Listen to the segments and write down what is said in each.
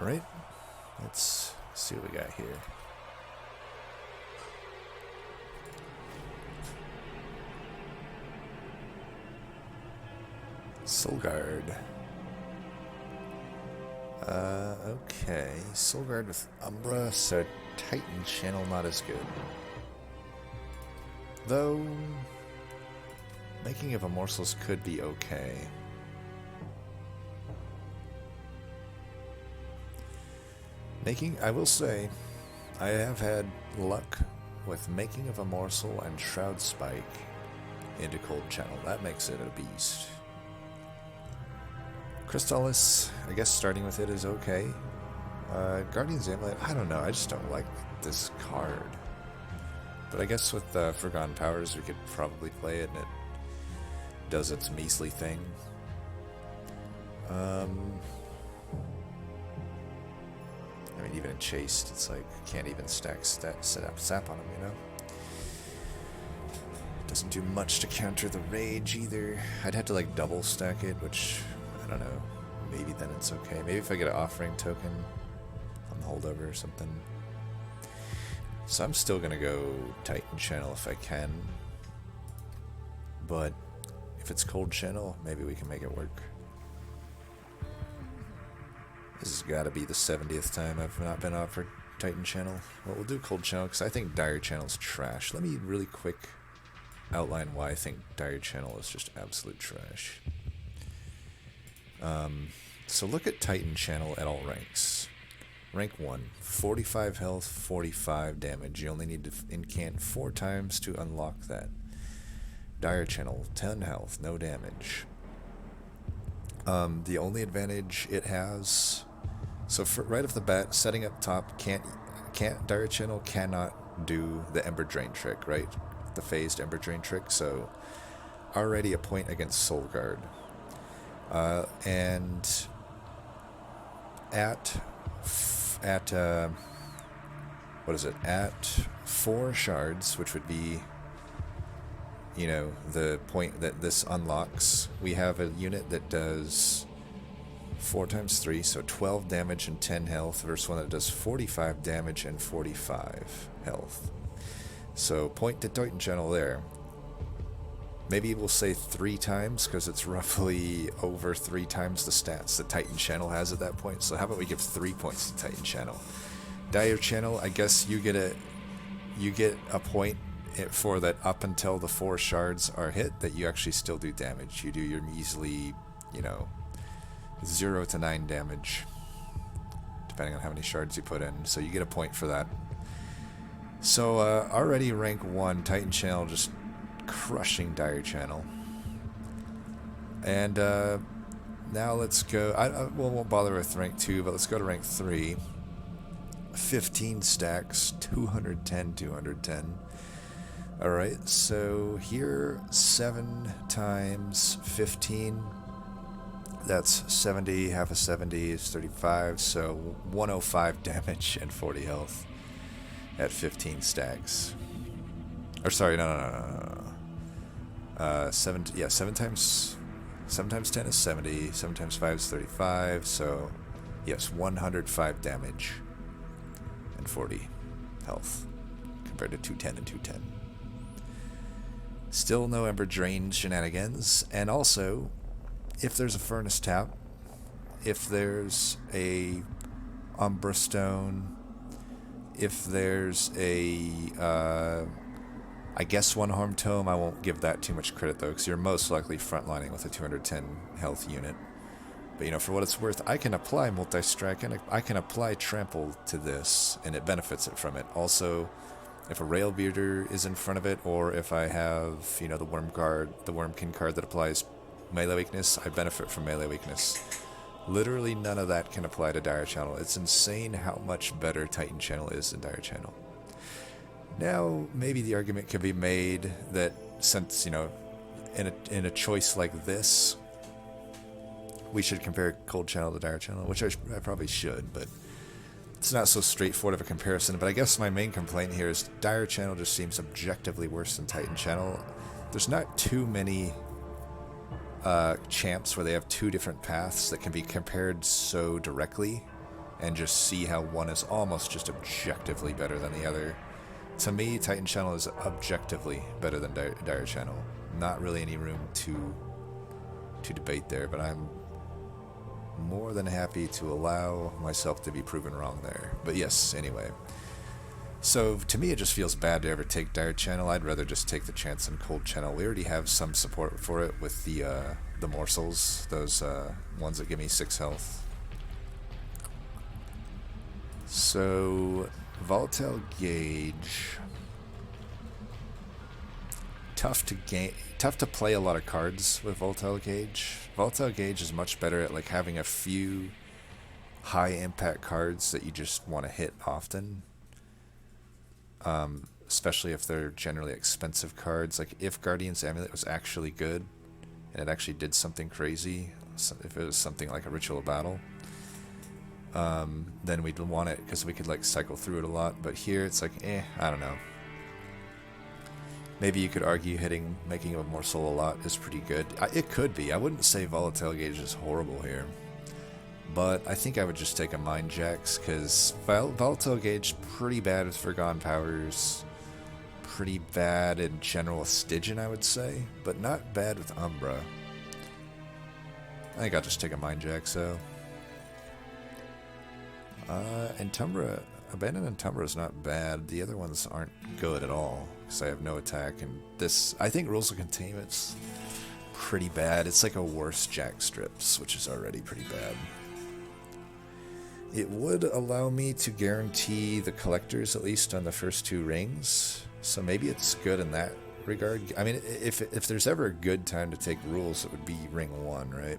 Alright, let's see what we got here. Solgard. Okay. Solgard with Umbra, so Titan Channel not as good. Though, making of a Morsels could be okay. I will say, I have had luck with making of a Morsel and Shroud Spike into Coldchannel. That makes it a beast. Crystallis, I guess starting with it is okay. Guardian's Amulet, I don't know, I just don't like this card. But I guess with Forgotten Powers we could probably play it and it does its measly thing. I mean, even in Chased, it's like, can't even set up sap on him, you know? Doesn't do much to counter the rage either. I'd have to like double stack it, which, I don't know, maybe then it's okay. Maybe if I get an offering token on the holdover or something. So I'm still gonna go Titan Channel if I can. But if it's Coldchannel, maybe we can make it work. This has got to be the 70th time I've not been offered Titan Channel. Well, we'll do Coldchannel because I think Dire Channel's trash. Let me really quick outline why I think Dire Channel is just absolute trash. So look at Titan Channel at all ranks. Rank 1, 45 health, 45 damage. You only need to incant 4 times to unlock that. Dire Channel, 10 health, no damage. The only advantage it has... So for, right off the bat, setting up top, Dire Channel cannot do the Ember Drain trick, right? The phased Ember Drain trick, so already a point against Solgard. And at 4 shards, which would be, you know, the point that this unlocks, we have a unit that does 4 times 3, so 12 damage and 10 health, versus one that does 45 damage and 45 health. So point to Titan Channel there. Maybe we'll say 3 times, because it's roughly over 3 times the stats that Titan Channel has at that point. So how about we give 3 points to Titan Channel? Dire Channel, I guess you get a point for that up until the 4 shards are hit, that you actually still do damage. You do your measly, you know, 0 to 9 damage, depending on how many shards you put in. So you get a point for that. So already rank 1, Titan Channel just crushing Dire Channel. And now let's go, we won't bother with rank 2, but let's go to rank 3. 15 stacks, 210, 210. Alright, so here 7 times 15, that's 70, half of 70 is 35, so 105 damage and 40 health at 15 stacks. Or sorry, no. 7 times 10 is 70, 7 times 5 is 35, so yes, 105 damage and 40 health compared to 210 and 210. Still no Ember Drain shenanigans, and also, if there's a Furnace Tap, if there's a Umbra Stone, if there's a, I guess one Harm Tome, I won't give that too much credit though, because you're most likely frontlining with a 210 health unit. But you know, for what it's worth, I can apply Multi-Strike, and I can apply Trample to this, and it benefits it from it. Also, if a Rail Bearder is in front of it, or if I have, you know, the Wormkin card that applies melee weakness, I benefit from melee weakness. Literally none of that can apply to Dire Channel. It's insane how much better Titan Channel is than Dire Channel. Now, maybe the argument could be made that since, you know, in a choice like this, we should compare Coldchannel to Dire Channel, which I probably should, but it's not so straightforward of a comparison. But I guess my main complaint here is Dire Channel just seems objectively worse than Titan Channel. There's not too many champs where they have 2 different paths that can be compared so directly and just see how one is almost just objectively better than the other. To me, Titan Channel is objectively better than Dire Channel. Not really any room to debate there, but I'm more than happy to allow myself to be proven wrong there. But yes, anyway. So to me, it just feels bad to ever take Dire Channel. I'd rather just take the chance on Coldchannel. We already have some support for it with the Morsels, those ones that give me 6 health. So Volatile Gauge, tough to play a lot of cards with Volatile Gauge. Volatile Gauge is much better at like having a few high impact cards that you just want to hit often. Especially if they're generally expensive cards. Like if Guardian's Amulet was actually good and it actually did something crazy, if it was something like a Ritual of Battle, then we'd want it because we could like cycle through it a lot. But here it's like, I don't know. Maybe you could argue making a Morsel a lot is pretty good. It could be. I wouldn't say Volatile Gauge is horrible here. But I think I would just take a Mind Jax, because Volatile Gauge pretty bad with Forgone Powers. Pretty bad in general with Stygian, I would say. But not bad with Umbra. I think I'll just take a Mind Jax, though. And Tumbra, Abandon and Tumbra is not bad. The other ones aren't good at all, because I have no attack. And this, I think Rules of Containment's pretty bad. It's like a worse Jack Strips, which is already pretty bad. It would allow me to guarantee the collectors at least on the first 2 rings, so maybe it's good in that regard. I mean, if there's ever a good time to take Rules, it would be ring 1, right?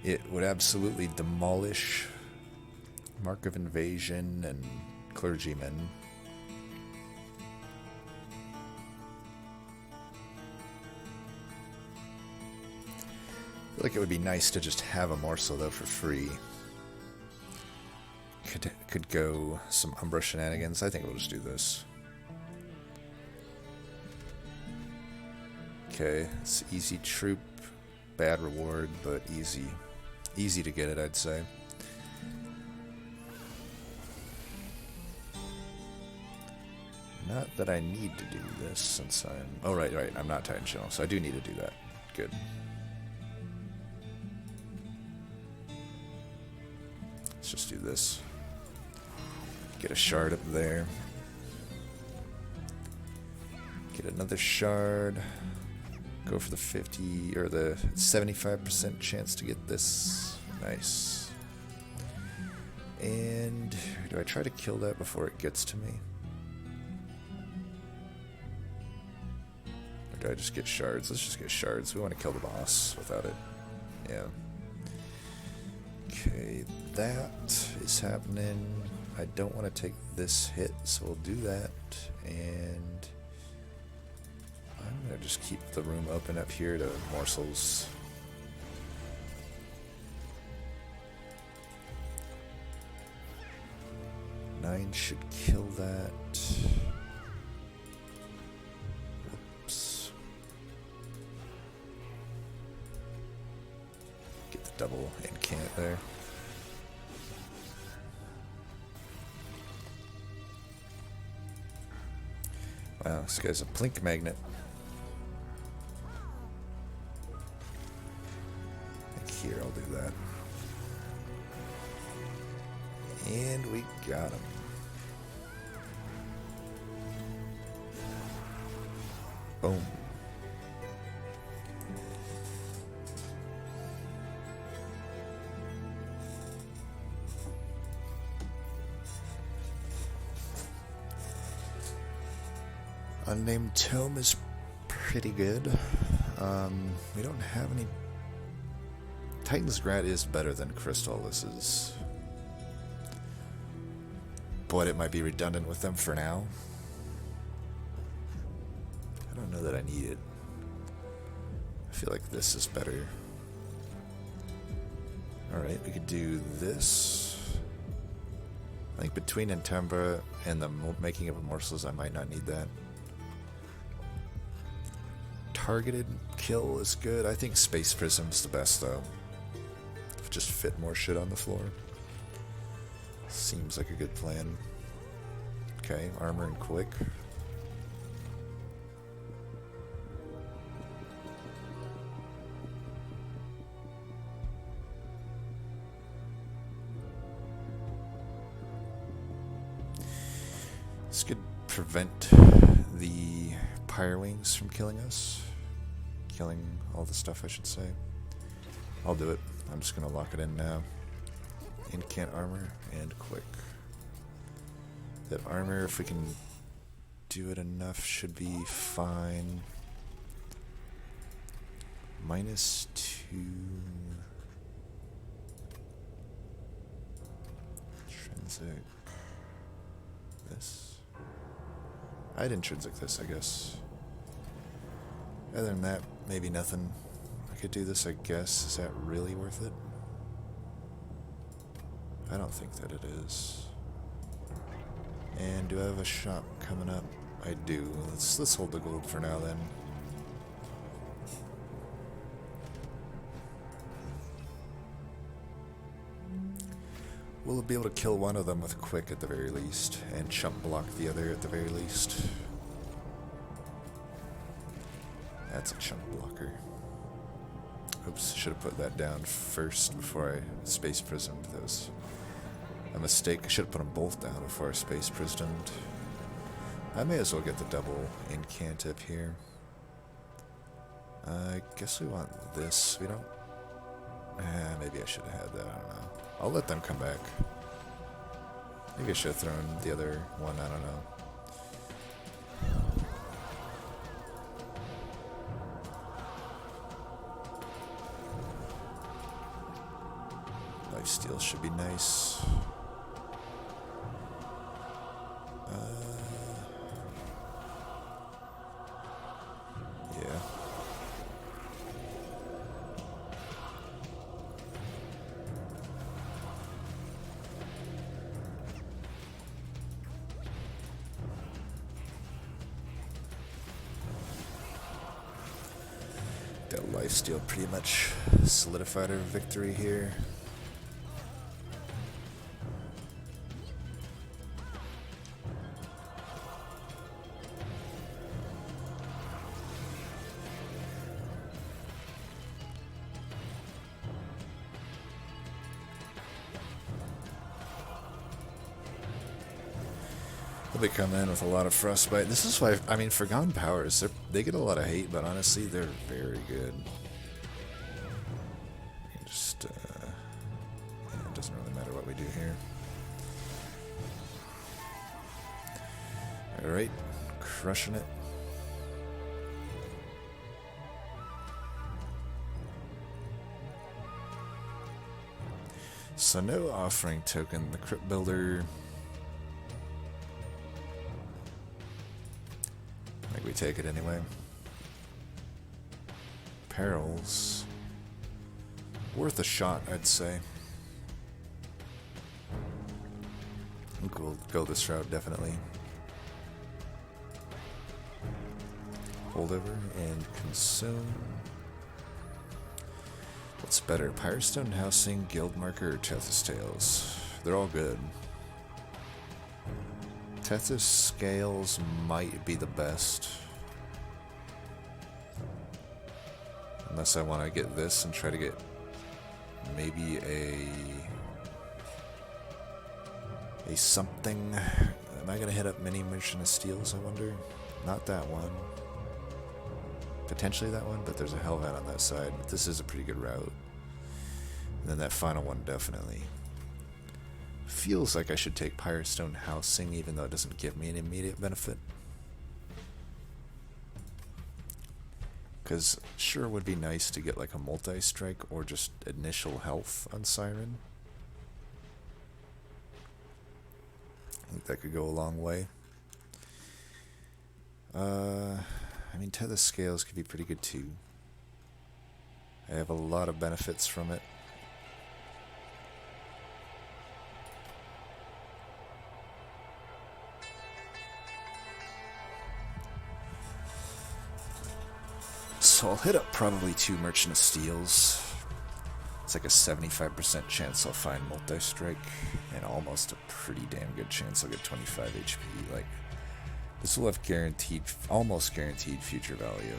It would absolutely demolish Mark of Invasion and Clergyman. I feel like it would be nice to just have a Morsel though for free. Could go some Umbra shenanigans. I think we'll just do this. Okay, it's easy troop, bad reward, but easy. Easy to get it, I'd say. Not that I need to do this since I'm... Oh, right, I'm not Titan Channel, so I do need to do that. Good. Let's just do this. Get a shard up there. Get another shard. Go for the 50 or the 75% chance to get this. Nice. And do I try to kill that before it gets to me? Or do I just get shards? Let's just get shards. We want to kill the boss without it. Yeah. Okay, that is happening. I don't want to take this hit, so we'll do that. And I'm going to just keep the room open up here to Morsels. Nine should kill that. Whoops. Get the double Incant there. Wow, this guy's a Plink Magnet. I think here I'll do that. And we got him. Boom. Unnamed Tome is pretty good. We don't have any... Titan's Grat is better than Crystal. This is... But it might be redundant with them for now. I don't know that I need it. I feel like this is better. Alright, we could do this. I think between Intembra and the making of Morsels, I might not need that. Targeted kill is good. I think Space Prism's the best, though. Just fit more shit on the floor. Seems like a good plan. Okay, armor and quick. This could prevent the Pyrewings from killing us. Killing all the stuff, I should say. I'll do it. I'm just going to lock it in now. Incant armor and quick. That armor, if we can do it enough, should be fine. -2. Intrinsic. This. I'd intrinsic this, I guess. Other than that, maybe nothing. I could do this, I guess. Is that really worth it? I don't think that it is. And do I have a shop coming up? I do. Let's hold the gold for now then. We'll be able to kill one of them with quick at the very least, and chump block the other at the very least. That's a chump blocker. Oops, should have put that down first before I space prismed. That was a mistake. I should have put them both down before I space prismed. I may as well get the double incant up here. I guess we want this. We don't... maybe I should have had that. I don't know. I'll let them come back. Maybe I should have thrown the other one. I don't know. Lifesteal should be nice. Yeah. That lifesteal pretty much solidified our victory here. They come in with a lot of frostbite. This is why, I mean, Forgotten Powers, they get a lot of hate, but honestly, they're very good. Just, yeah, it doesn't really matter what we do here. Alright, crushing it. So no offering token. The Crypt Builder... we take it anyway. Perils. Worth a shot, I'd say. We'll go this route, definitely. Holdover and consume. What's better, Pyrestone Housing, Guild Marker, or Tethys Tales? They're all good. Tethys Scales might be the best. Unless I want to get this and try to get maybe a something. Am I going to hit up Mini Merchant of Steels, I wonder? Not that one. Potentially that one, but there's a Hellvat on that side. But this is a pretty good route. And then that final one definitely. Feels like I should take Pyrestone Housing, even though it doesn't give me an immediate benefit. Because sure, it would be nice to get like a multi-strike or just initial health on Siren. I think that could go a long way. I mean, Tether Scales could be pretty good too. I have a lot of benefits from it. So I'll hit up probably 2 Merchant of Steels. It's like a 75% chance I'll find multi-strike, and almost a pretty damn good chance I'll get 25 HP. Like, this will have guaranteed, almost guaranteed future value.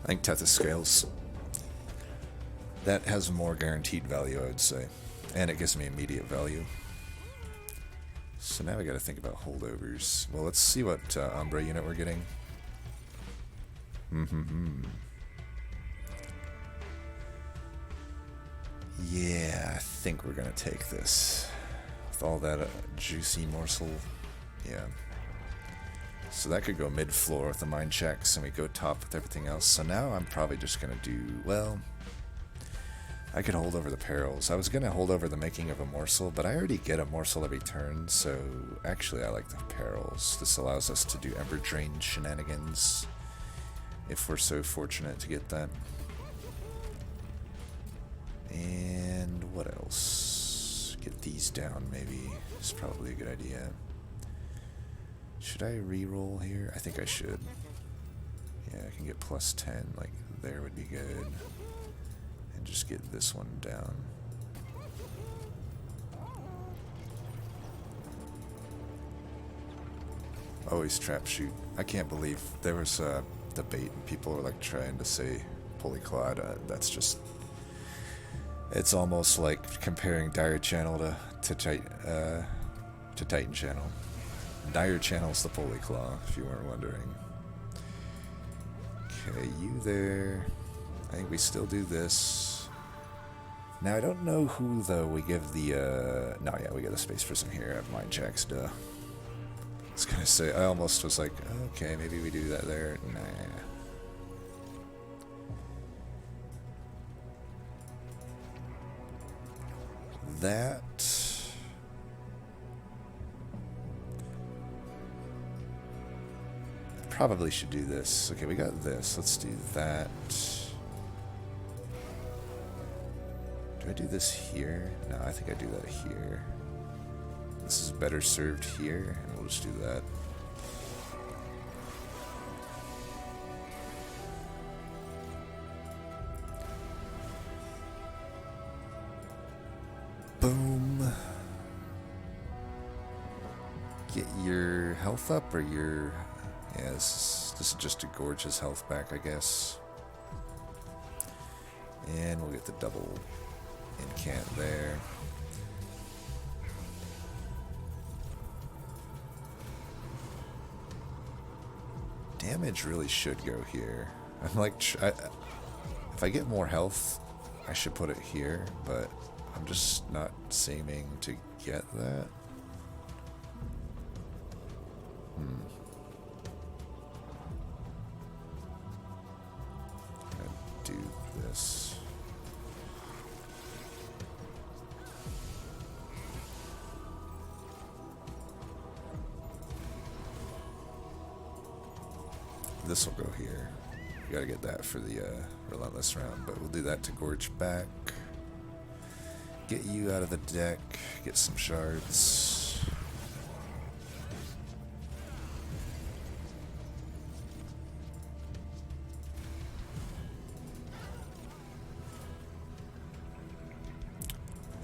I think Tethyscales. That has more guaranteed value, I would say. And it gives me immediate value. So now we gotta think about holdovers. Well, let's see what Umbra unit we're getting. Yeah, I think we're gonna take this. With all that juicy morsel. Yeah. So that could go mid-floor with the mind checks, and we go top with everything else. So now I'm probably just going to do, well, I could hold over the perils. I was going to hold over the making of a morsel, but I already get a morsel every turn, so actually I like the perils. This allows us to do Ember Drain shenanigans, if we're so fortunate to get that. And what else? Get these down, maybe. It's probably a good idea. Should I re-roll here? I think I should. Yeah, I can get plus 10, like there would be good. And just get this one down. Always trap shoot. I can't believe there was a debate and people were like trying to say Polyclad. That's just, it's almost like comparing Dire Channel to Titan Channel. Dire Channel's the Polyclaw, if you weren't wondering. Okay, you there. I think we still do this. Now, I don't know who, though, we give the, no, yeah, we get the Space Prison here. I have mind checks, duh. I was gonna say, I almost was like, okay, maybe we do that there. Nah. That... probably should do this. Okay, we got this. Let's do that. Do I do this here? No, I think I do that here. This is better served here, and we'll just do that. Boom. Get your health up, or your... yeah, this is just to gorge his health back, I guess. And we'll get the double Incant there. Damage really should go here. I'm like, if I get more health, I should put it here, but I'm just not seeming to get that. Do this. This will go here. You gotta get that for the relentless round, but we'll do that to gorge back. Get you out of the deck. Get some shards.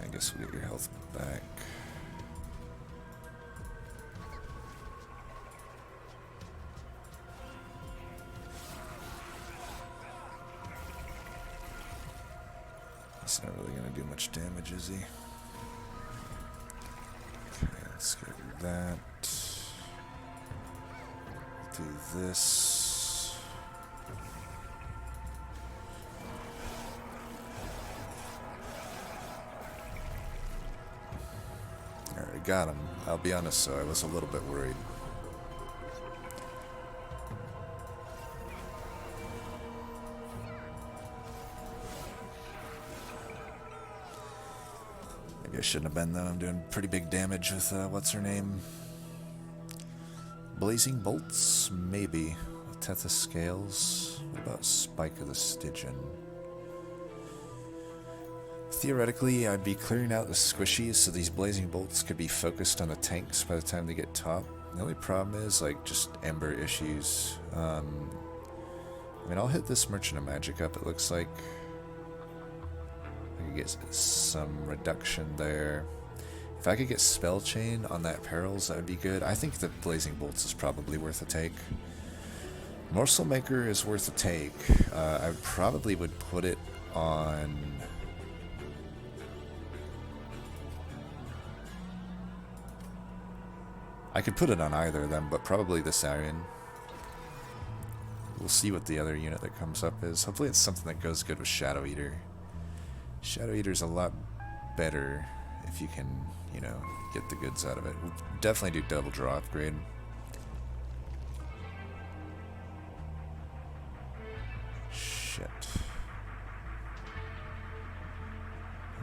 I guess we'll get your health back. He's not really going to do much damage, is he? Okay, let's get that. Do this. Alright, got him. I'll be honest, so I was a little bit worried. Maybe I shouldn't have been, though. I'm doing pretty big damage with, what's her name? Blazing Bolts? Maybe. With Tethys Scales. What about Spike of the Stygian? Theoretically, I'd be clearing out the squishies so these blazing bolts could be focused on the tanks by the time they get top. The only problem is, like, just ember issues. I mean, I'll hit this Merchant of Magic up, it looks like. I could get some reduction there. If I could get Spell Chain on that Perils, that would be good. I think the Blazing Bolts is probably worth a take. Morselmaker is worth a take. I probably would put it on... I could put it on either of them, but probably the Siren. We'll see what the other unit that comes up is. Hopefully it's something that goes good with Shadoweater. Shadoweater's a lot better if you can, you know, get the goods out of it. We'll definitely do double draw upgrade. Shit.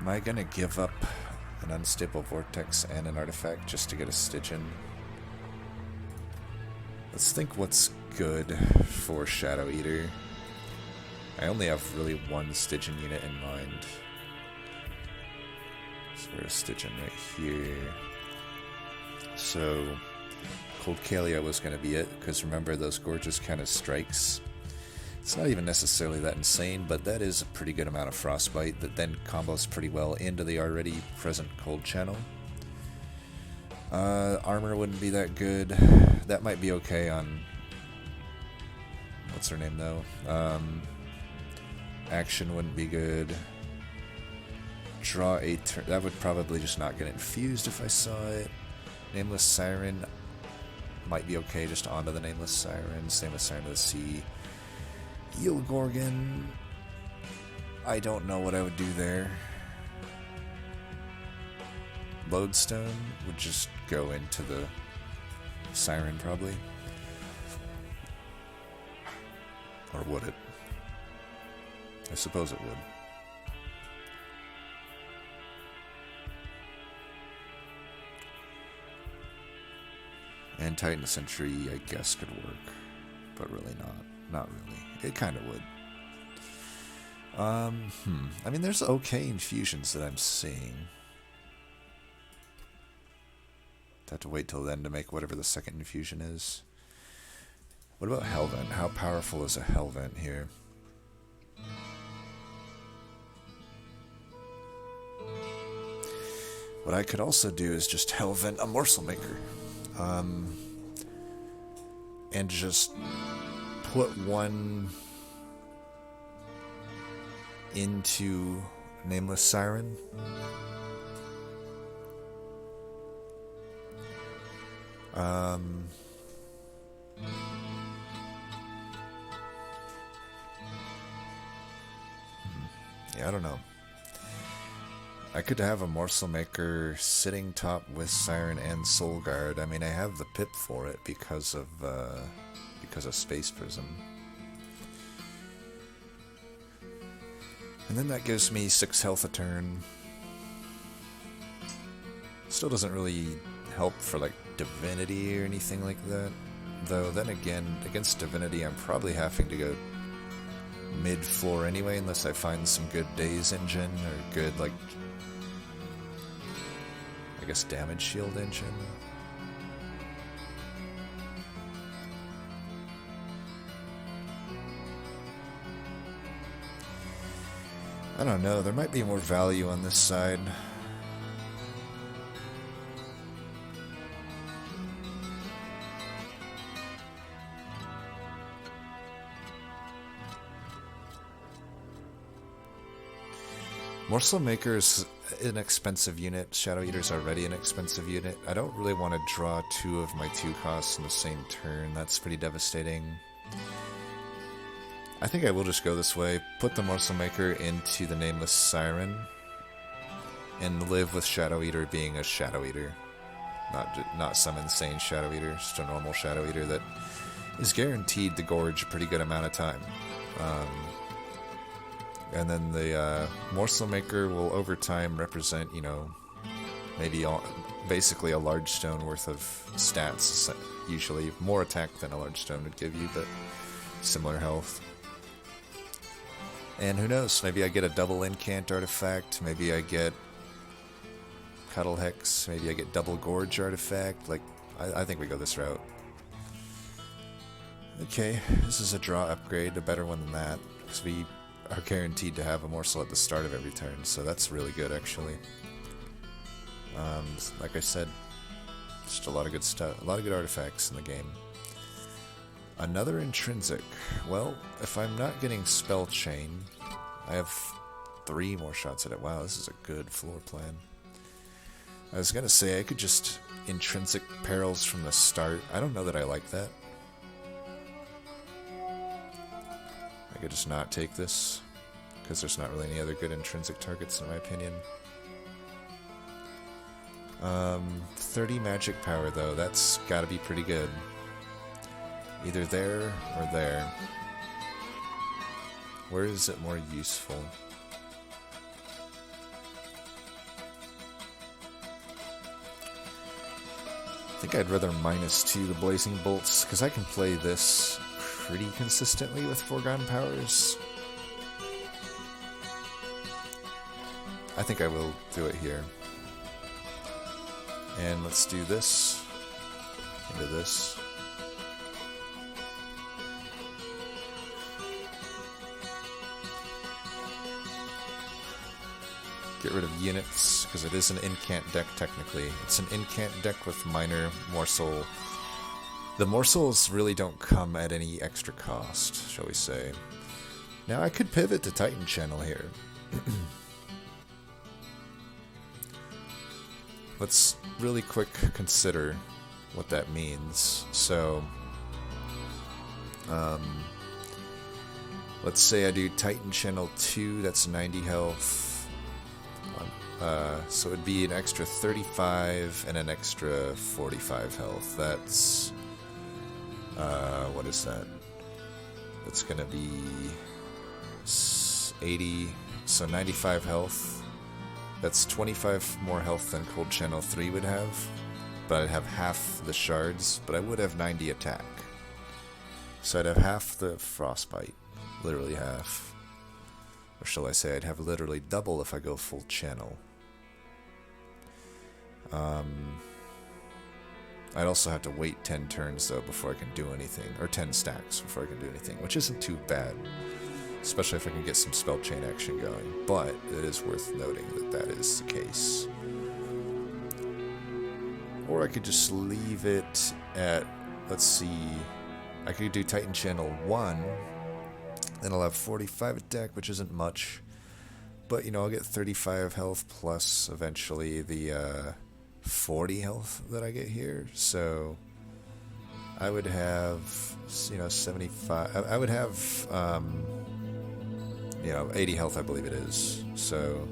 Am I gonna give up an Unstable Vortex and an artifact just to get a Stygian? Let's think what's good for Shadoweater. I only have really one Stygian unit in mind. So we're a Stygian right here. So Coldchannel was going to be it, because remember those gorgeous kind of strikes. It's not even necessarily that insane, but that is a pretty good amount of Frostbite that then combos pretty well into the already present Coldchannel. Armor wouldn't be that good. That might be okay on... What's her name, though? Action wouldn't be good. Draw a turn. That would probably just not get infused if I saw it. Nameless Siren might be okay just onto the Nameless Siren. Same with Siren of the Sea. Gorgon. I don't know what I would do there. Lodestone would just go into the Siren probably. Or would it? I suppose it would. And Titan Sentry, I guess, could work. But really not. Not really. It kind of would. I mean, there's okay infusions that I'm seeing. Have to wait till then to make whatever the second infusion is. What about Hellvent? How powerful is a Hellvent here? What I could also do is just Hellvent a Morselmaker. And just put one into Nameless Siren. Yeah, I don't know. I could have a Morselmaker sitting top with Siren and Solgard. I mean, I have the pip for it because of Space Prism. And then that gives me 6 health a turn. Still doesn't really help for like Divinity or anything like that. Though then again, against Divinity I'm probably having to go mid-floor anyway, unless I find some good Daze engine or good, like, I guess damage shield engine. I don't know, there might be more value on this side. Morselmaker is an expensive unit. Shadoweater is already an expensive unit. I don't really want to draw 2 of my 2 costs in the same turn. That's pretty devastating. I think I will just go this way. Put the Morselmaker into the Nameless Siren. And live with Shadoweater being a Shadoweater. Not some insane Shadoweater. Just a normal Shadoweater that is guaranteed to gorge a pretty good amount of time. And then the Morselmaker will over time represent, you know, maybe basically a large stone worth of stats. Usually more attack than a large stone would give you, but similar health. And who knows, maybe I get a double Incant artifact, maybe I get Cuddle Hex, maybe I get double Gorge artifact. Like, I think we go this route. Okay, this is a draw upgrade, a better one than that, because we are guaranteed to have a Morsel at the start of every turn, so that's really good actually. Like I said, just a lot of good stuff, a lot of good artifacts in the game. Another intrinsic. Well, if I'm not getting Spell Chain, I have 3 more shots at it. Wow, this is a good floor plan. I was gonna say I could just intrinsic perils from the start. I don't know that I like that. I could just not take this, because there's not really any other good intrinsic targets in my opinion. 30 magic power though, that's gotta be pretty good. Either there or there. Where is it more useful? I think I'd rather -2 the Blazing Bolts, because I can play this pretty consistently with Foregone Powers. I think I will do it here. And let's do this into this. Get rid of units, because it is an Incant deck technically. It's an Incant deck with minor Morsel. The Morsels really don't come at any extra cost, shall we say. Now I could pivot to Titan Channel here. Let's really quick consider what that means. So, let's say I do Titan Channel 2, that's 90 health. So it'd be an extra 35 and an extra 45 health. That's, what is that? That's gonna be 80, so 95 health. That's 25 more health than Coldchannel 3 would have, but I'd have half the shards, but I would have 90 attack. So I'd have half the frostbite, literally half. Or shall I say I'd have literally double if I go full channel. I'd also have to wait 10 turns though before I can do anything, or 10 stacks before I can do anything, which isn't too bad. Especially if I can get some spell chain action going, but it is worth noting that that is the case. Or I could just leave it at, let's see, I could do Titan Channel 1, then I'll have 45 attack, which isn't much, but you know, I'll get 35 health plus eventually the 40 health that I get here, so I would have, you know, 75, I would have, you know, 80 health I believe it is, so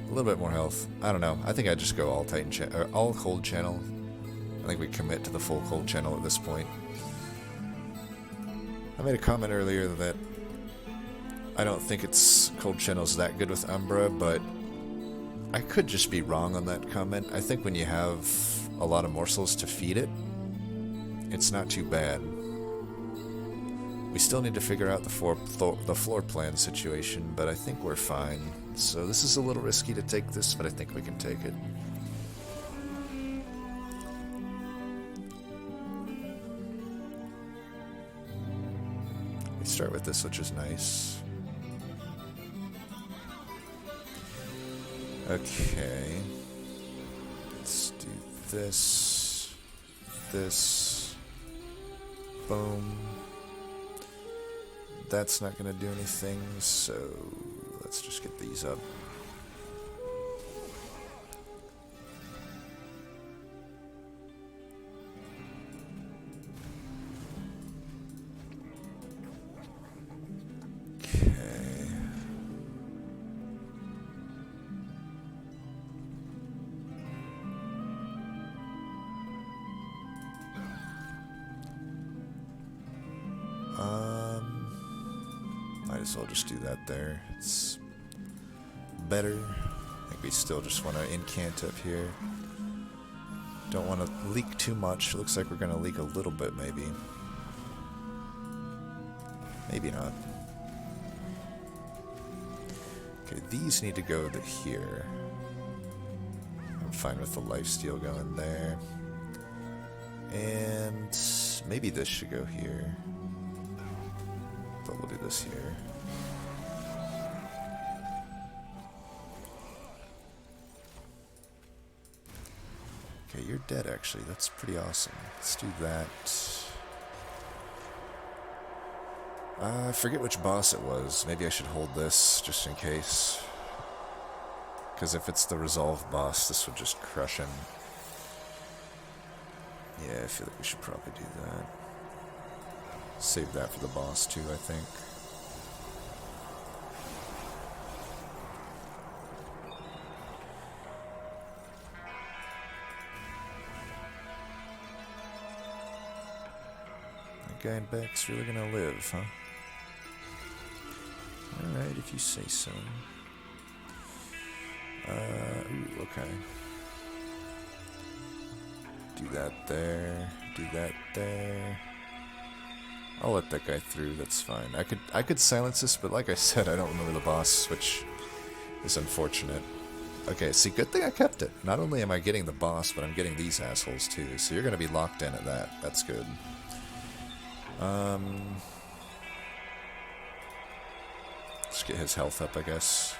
a little bit more health. I don't know, I think I'd just go all Titan Channel, or all Cold Channel. I think we commit to the full Cold Channel at this point. I made a comment earlier that I don't think it's Cold Channel's that good with Umbra, but I could just be wrong on that comment. I think when you have a lot of morsels to feed it, it's not too bad. We still need to figure out the floor plan situation, but I think we're fine. So this is a little risky to take this, but I think we can take it. We start with this, which is nice. Okay. Let's do this. This. Boom. That's not going to do anything, so let's just get these up. Might as well just do that there. It's better. I think we still just want to incant up here. Don't want to leak too much. It looks like we're going to leak a little bit maybe. Maybe not. Okay, these need to go to here. I'm fine with the lifesteal going there. And maybe this should go here. But we'll do this here. Okay, you're dead actually. That's pretty awesome. Let's do that. I forget which boss it was. Maybe I should hold this just in case. Because if it's the resolve boss, this would just crush him. Yeah, I feel like we should probably do that. Save that for the boss too, I think. That guy in back's really gonna live, huh? Alright, if you say so. Ooh, okay. Do that there. Do that there. I'll let that guy through, that's fine. I could silence this, but like I said, I don't remember the boss, which is unfortunate. Okay, see, good thing I kept it. Not only am I getting the boss, but I'm getting these assholes too, so you're gonna be locked in at that. That's good. Let's get his health up, I guess.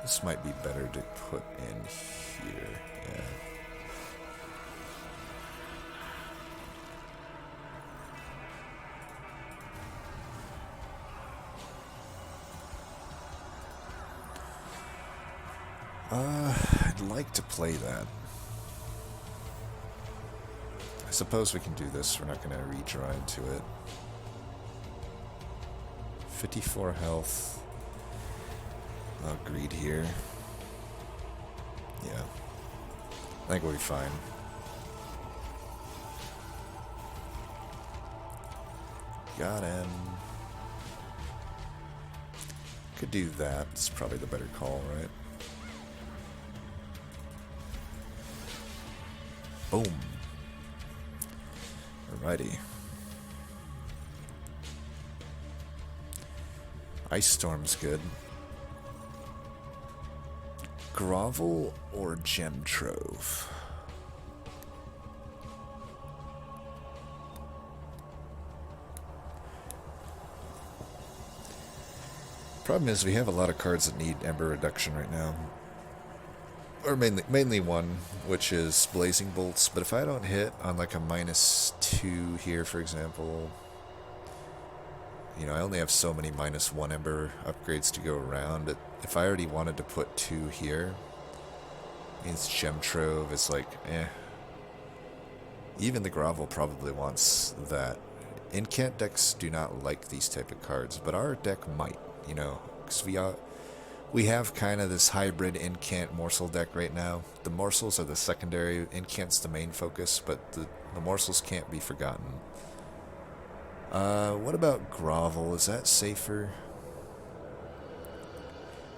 This might be better to put in here, yeah. I'd like to play that. I suppose we can do this. We're not going to redraw into it. 54 health. Oh, greed here. Yeah. I think we'll be fine. Got him. Could do that. It's probably the better call, right? Boom. Alrighty. Ice Storm's good. Grovel or Gem Trove? Problem is we have a lot of cards that need Ember Reduction right now. Or mainly one, which is Blazing Bolts. But if I don't hit on like a -2 here, for example, you know, I only have so many -1 Ember upgrades to go around. But if I already wanted to put 2 here, means Gem Trove is like, eh. Even the Grovel probably wants that. Incant decks do not like these type of cards, but our deck might, you know, because we have kind of this hybrid Incant Morsel deck right now. The Morsels are the secondary, Incant's the main focus, but the Morsels can't be forgotten. What about Grovel? Is that safer?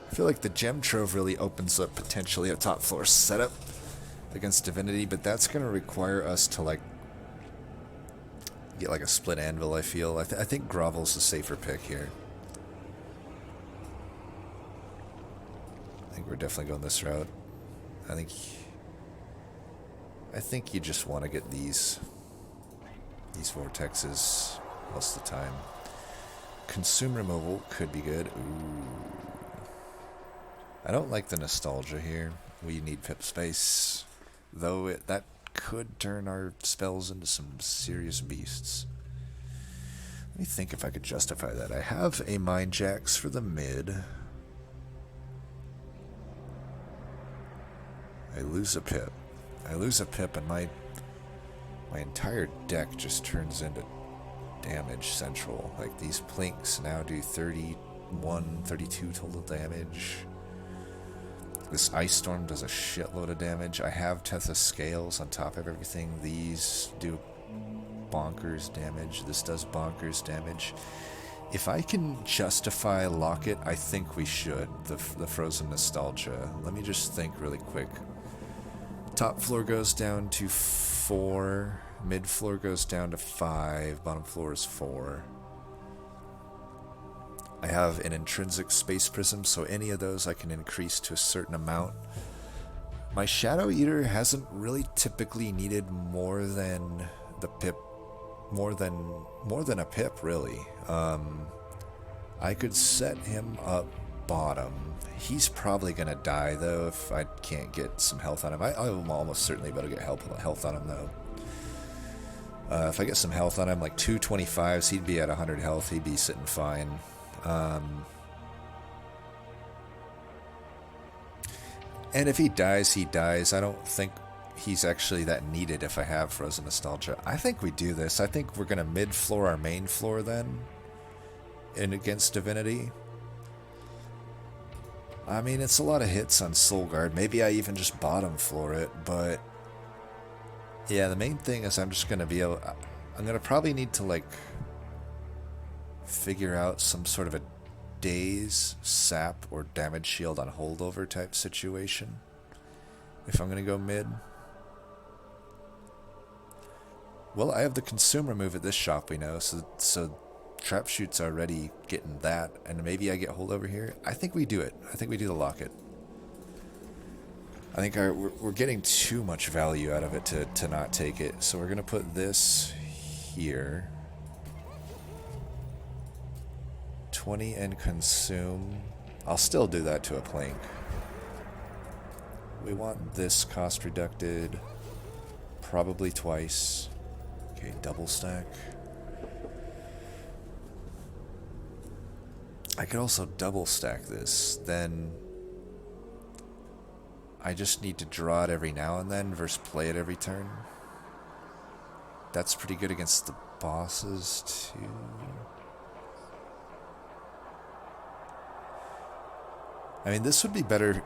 I feel like the Gem Trove really opens up potentially a top floor setup against Divinity, but that's going to require us to like get like a split anvil, I feel. I think Grovel's the safer pick here. I think we're definitely going this route. I think you just want to get these vortexes most of the time. Consume removal could be good. Ooh. I don't like the nostalgia here. We need pip space, though that could turn our spells into some serious beasts. Let me think if I could justify that. I have a Mind Jax for the mid. I lose a pip. And my entire deck just turns into damage central. Like, these plinks now do 31, 32 total damage. This Ice Storm does a shitload of damage. I have Tethys Scales on top of everything. These do bonkers damage. This does bonkers damage. If I can justify Locket, I think we should. The Frozen Nostalgia. Let me just think really quick. Top floor goes down to 4. Mid floor goes down to 5. Bottom floor is 4. I have an intrinsic space prism, so any of those I can increase to a certain amount. My Shadoweater hasn't really typically needed more than the pip, more than a pip, really. I could set him up bottom. He's probably gonna die though if I can't get some health on him. I'm almost certainly able to get health on him though. If I get some health on him, like 225s, he'd be at 100 health. He'd be sitting fine. And if he dies, he dies. I don't think he's actually that needed if I have Frozen Nostalgia. I think we do this. I think we're going to mid-floor our main floor then, and against Divinity. I mean, it's a lot of hits on Solgard. Maybe I even just bottom floor it, but yeah, the main thing is I'm just going to be able... I'm going to probably need to, like, figure out some sort of a daze, sap, or damage shield on holdover type situation if I'm going to go mid. Well, I have the consumer move at this shop, we know, so Trap Shoot's already getting that, and maybe I get holdover here. I think we do it. I think we do the locket. I think we're getting too much value out of it to not take it, so we're going to put this here. 20 and consume. I'll still do that to a plank. We want this cost reducted probably twice. Okay, double stack. I could also double stack this. Then I just need to draw it every now and then versus play it every turn. That's pretty good against the bosses too. I mean, this would be better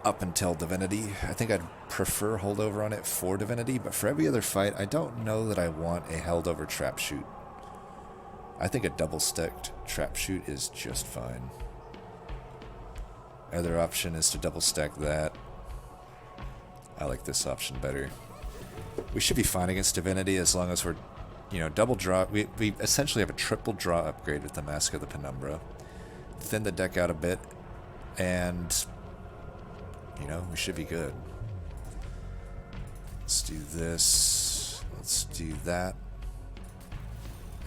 up until Divinity. I think I'd prefer holdover on it for Divinity, but for every other fight, I don't know that I want a held over Trap Shoot. I think a double stacked Trap Shoot is just fine. Other option is to double stack that. I like this option better. We should be fine against Divinity as long as we're, double draw. We essentially have a triple draw upgrade with the Mask of the Penumbra. Thin the deck out a bit, and we should be good. Let's do this. Let's do that.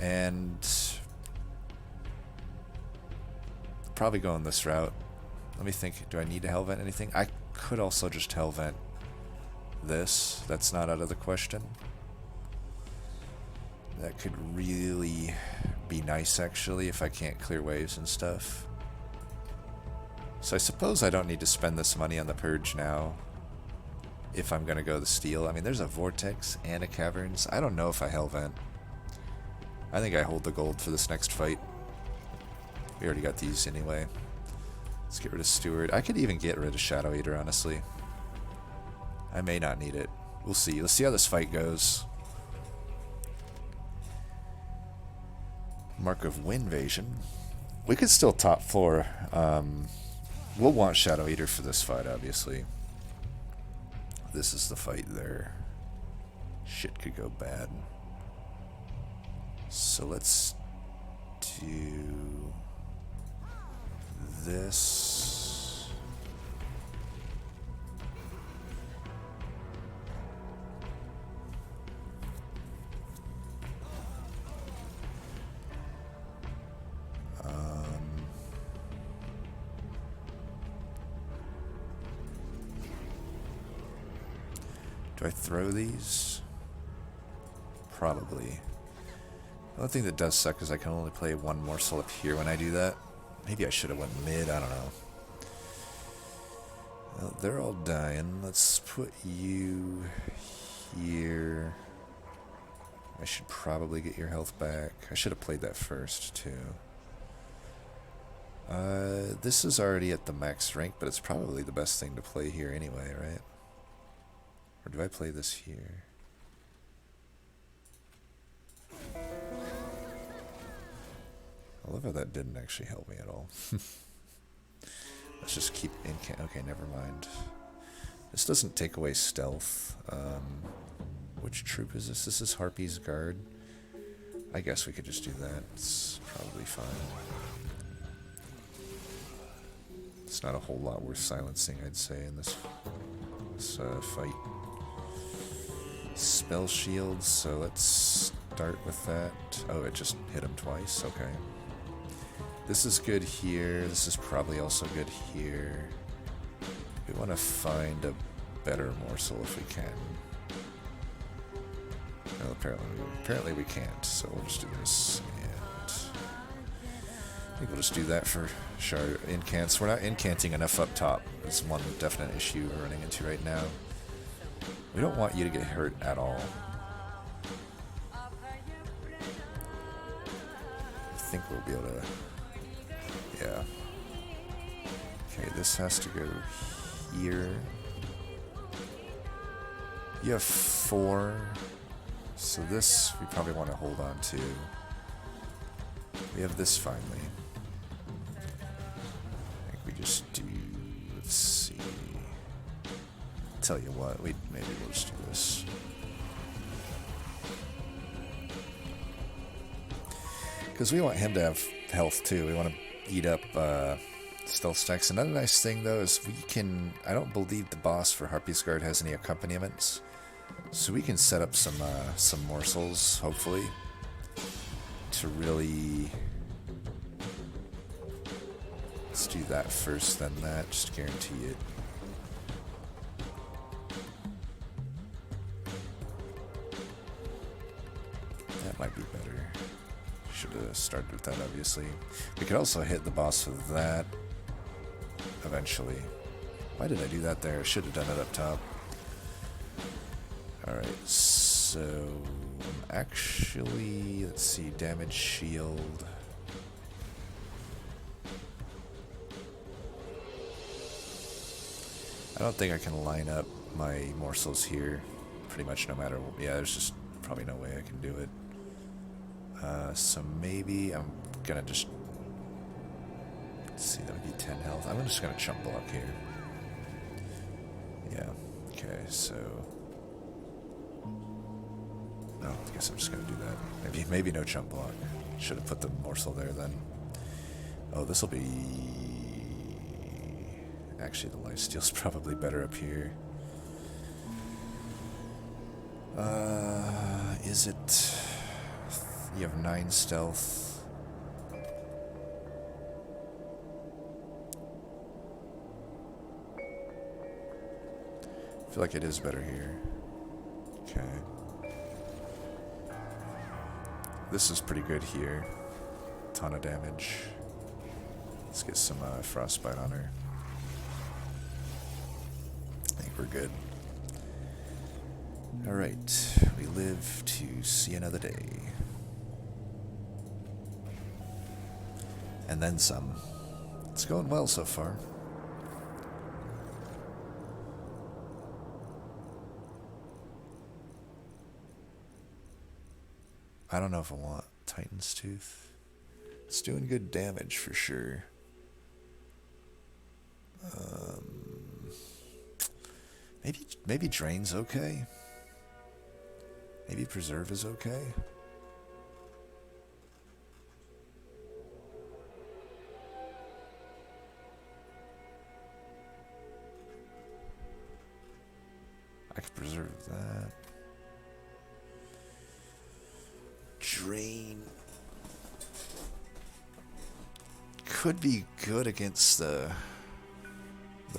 And probably going this route. Let me think. Do I need to Hellvent anything? I could also just Hellvent this. That's not out of the question. That could really be nice, actually, if I can't clear waves and stuff. So I suppose I don't need to spend this money on the Purge now if I'm going to go the Steel. I mean, there's a Vortex and a Caverns. I don't know if I Hellvent. I think I hold the gold for this next fight. We already got these anyway. Let's get rid of Steward. I could even get rid of Shadoweater, honestly. I may not need it. We'll see. Let's see how this fight goes. Mark of Winvasion. We could still top floor. We'll want Shadoweater for this fight, obviously. This is the fight there. Shit could go bad. So let's do this. Do I throw these? Probably. The only thing that does suck is I can only play one Morsel up here when I do that. Maybe I should have went mid, I don't know. Well, they're all dying. Let's put you here. I should probably get your health back. I should have played that first, too. This is already at the max rank, but it's probably the best thing to play here anyway, right? Or do I play this here? I love how that didn't actually help me at all. Let's just keep Incant. Okay, never mind. This doesn't take away stealth. Which troop is this? This is Harpy's Guard. I guess we could just do that. It's probably fine. It's not a whole lot worth silencing, I'd say, in this fight. Spell shields, so let's start with that. Oh, it just hit him twice. Okay. This is good here. This is probably also good here. We want to find a better morsel if we can. Well, apparently we can't, so we'll just do this. And I think we'll just do that for incants. We're not incanting enough up top. That's one definite issue we're running into right now. We don't want you to get hurt at all. I think we'll be able to... Yeah. Okay, this has to go here. You have 4. So this we probably want to hold on to. We have this finally. I think we just do... Let's see... Tell you what, maybe we'll just do this. Because we want him to have health too. We want to eat up stealth stacks. Another nice thing though is we can... I don't believe the boss for Harpy's Guard has any accompaniments. So we can set up some morsels, hopefully, to really... Let's do that first, then that, just to guarantee it. That might be better. Should have started with that, obviously. We could also hit the boss with that eventually. Why did I do that there? I should have done it up top. Alright, so actually, let's see, damage shield. I don't think I can line up my morsels here pretty much no matter what. Yeah, there's just probably no way I can do it. So maybe I'm gonna just... Let's see, that would be 10 health. I'm just gonna chump block here. Yeah, okay, so... No, I guess I'm just gonna do that. Maybe no chump block. Should have put the morsel there then. Oh, this will be... Actually, the lifesteal's probably better up here. Is it... You have 9 stealth. I feel like it is better here. Okay. This is pretty good here. Ton of damage. Let's get some frostbite on her. I think we're good. Alright, we live to see another day. And then some. It's going well so far. I don't know if I want Titan's Tooth. It's doing good damage for sure. Maybe Drain's okay. Maybe Preserve is okay. I could preserve that. Drain could be good against the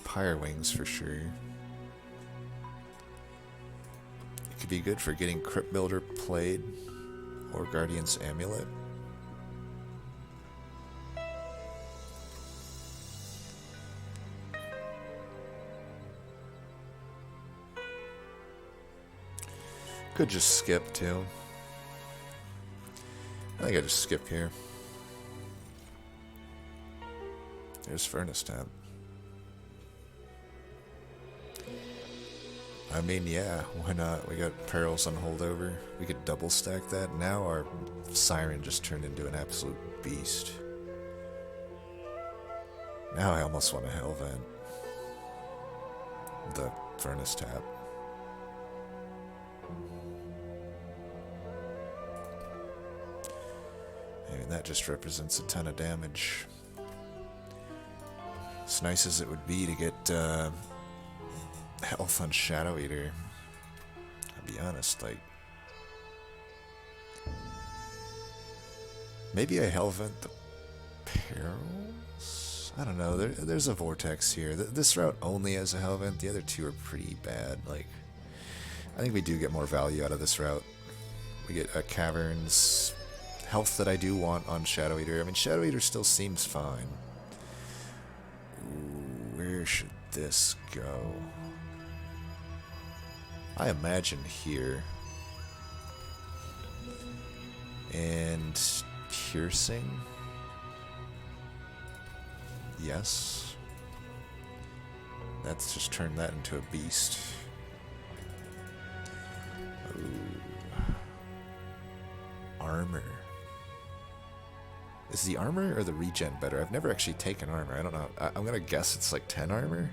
Pyre Wings for sure. It could be good for getting Crypt Builder played or Guardian's Amulet. Could just skip too. I think I just skip here. There's Furnace Tab. I mean, yeah, why not? We got Perils on holdover. We could double stack that. Now our Siren just turned into an absolute beast. Now I almost want a Hell Vent. The Furnace Tab. And that just represents a ton of damage. As nice as it would be to get health on Shadoweater, I'll be honest, like... Maybe I Hellvent the Perils? I don't know, there's a Vortex here. This route only has a Hellvent, the other two are pretty bad. Like, I think we do get more value out of this route. We get a Caverns, health that I do want on Shadoweater. I mean, Shadoweater still seems fine. Ooh, where should this go? I imagine here. And piercing? Yes. That's just turned that into a beast. Ooh. Armor. Is the armor or the regen better? I've never actually taken armor. I don't know. I'm gonna guess it's like 10 armor.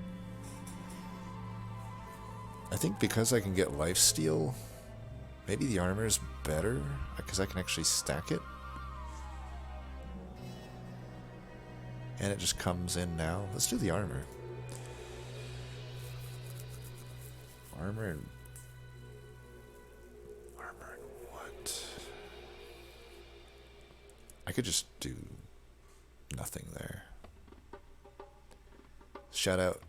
I think because I can get lifesteal, maybe the armor's better because I can actually stack it. And it just comes in now. Let's do the armor. Armor and what? I could just do nothing there. Shout out,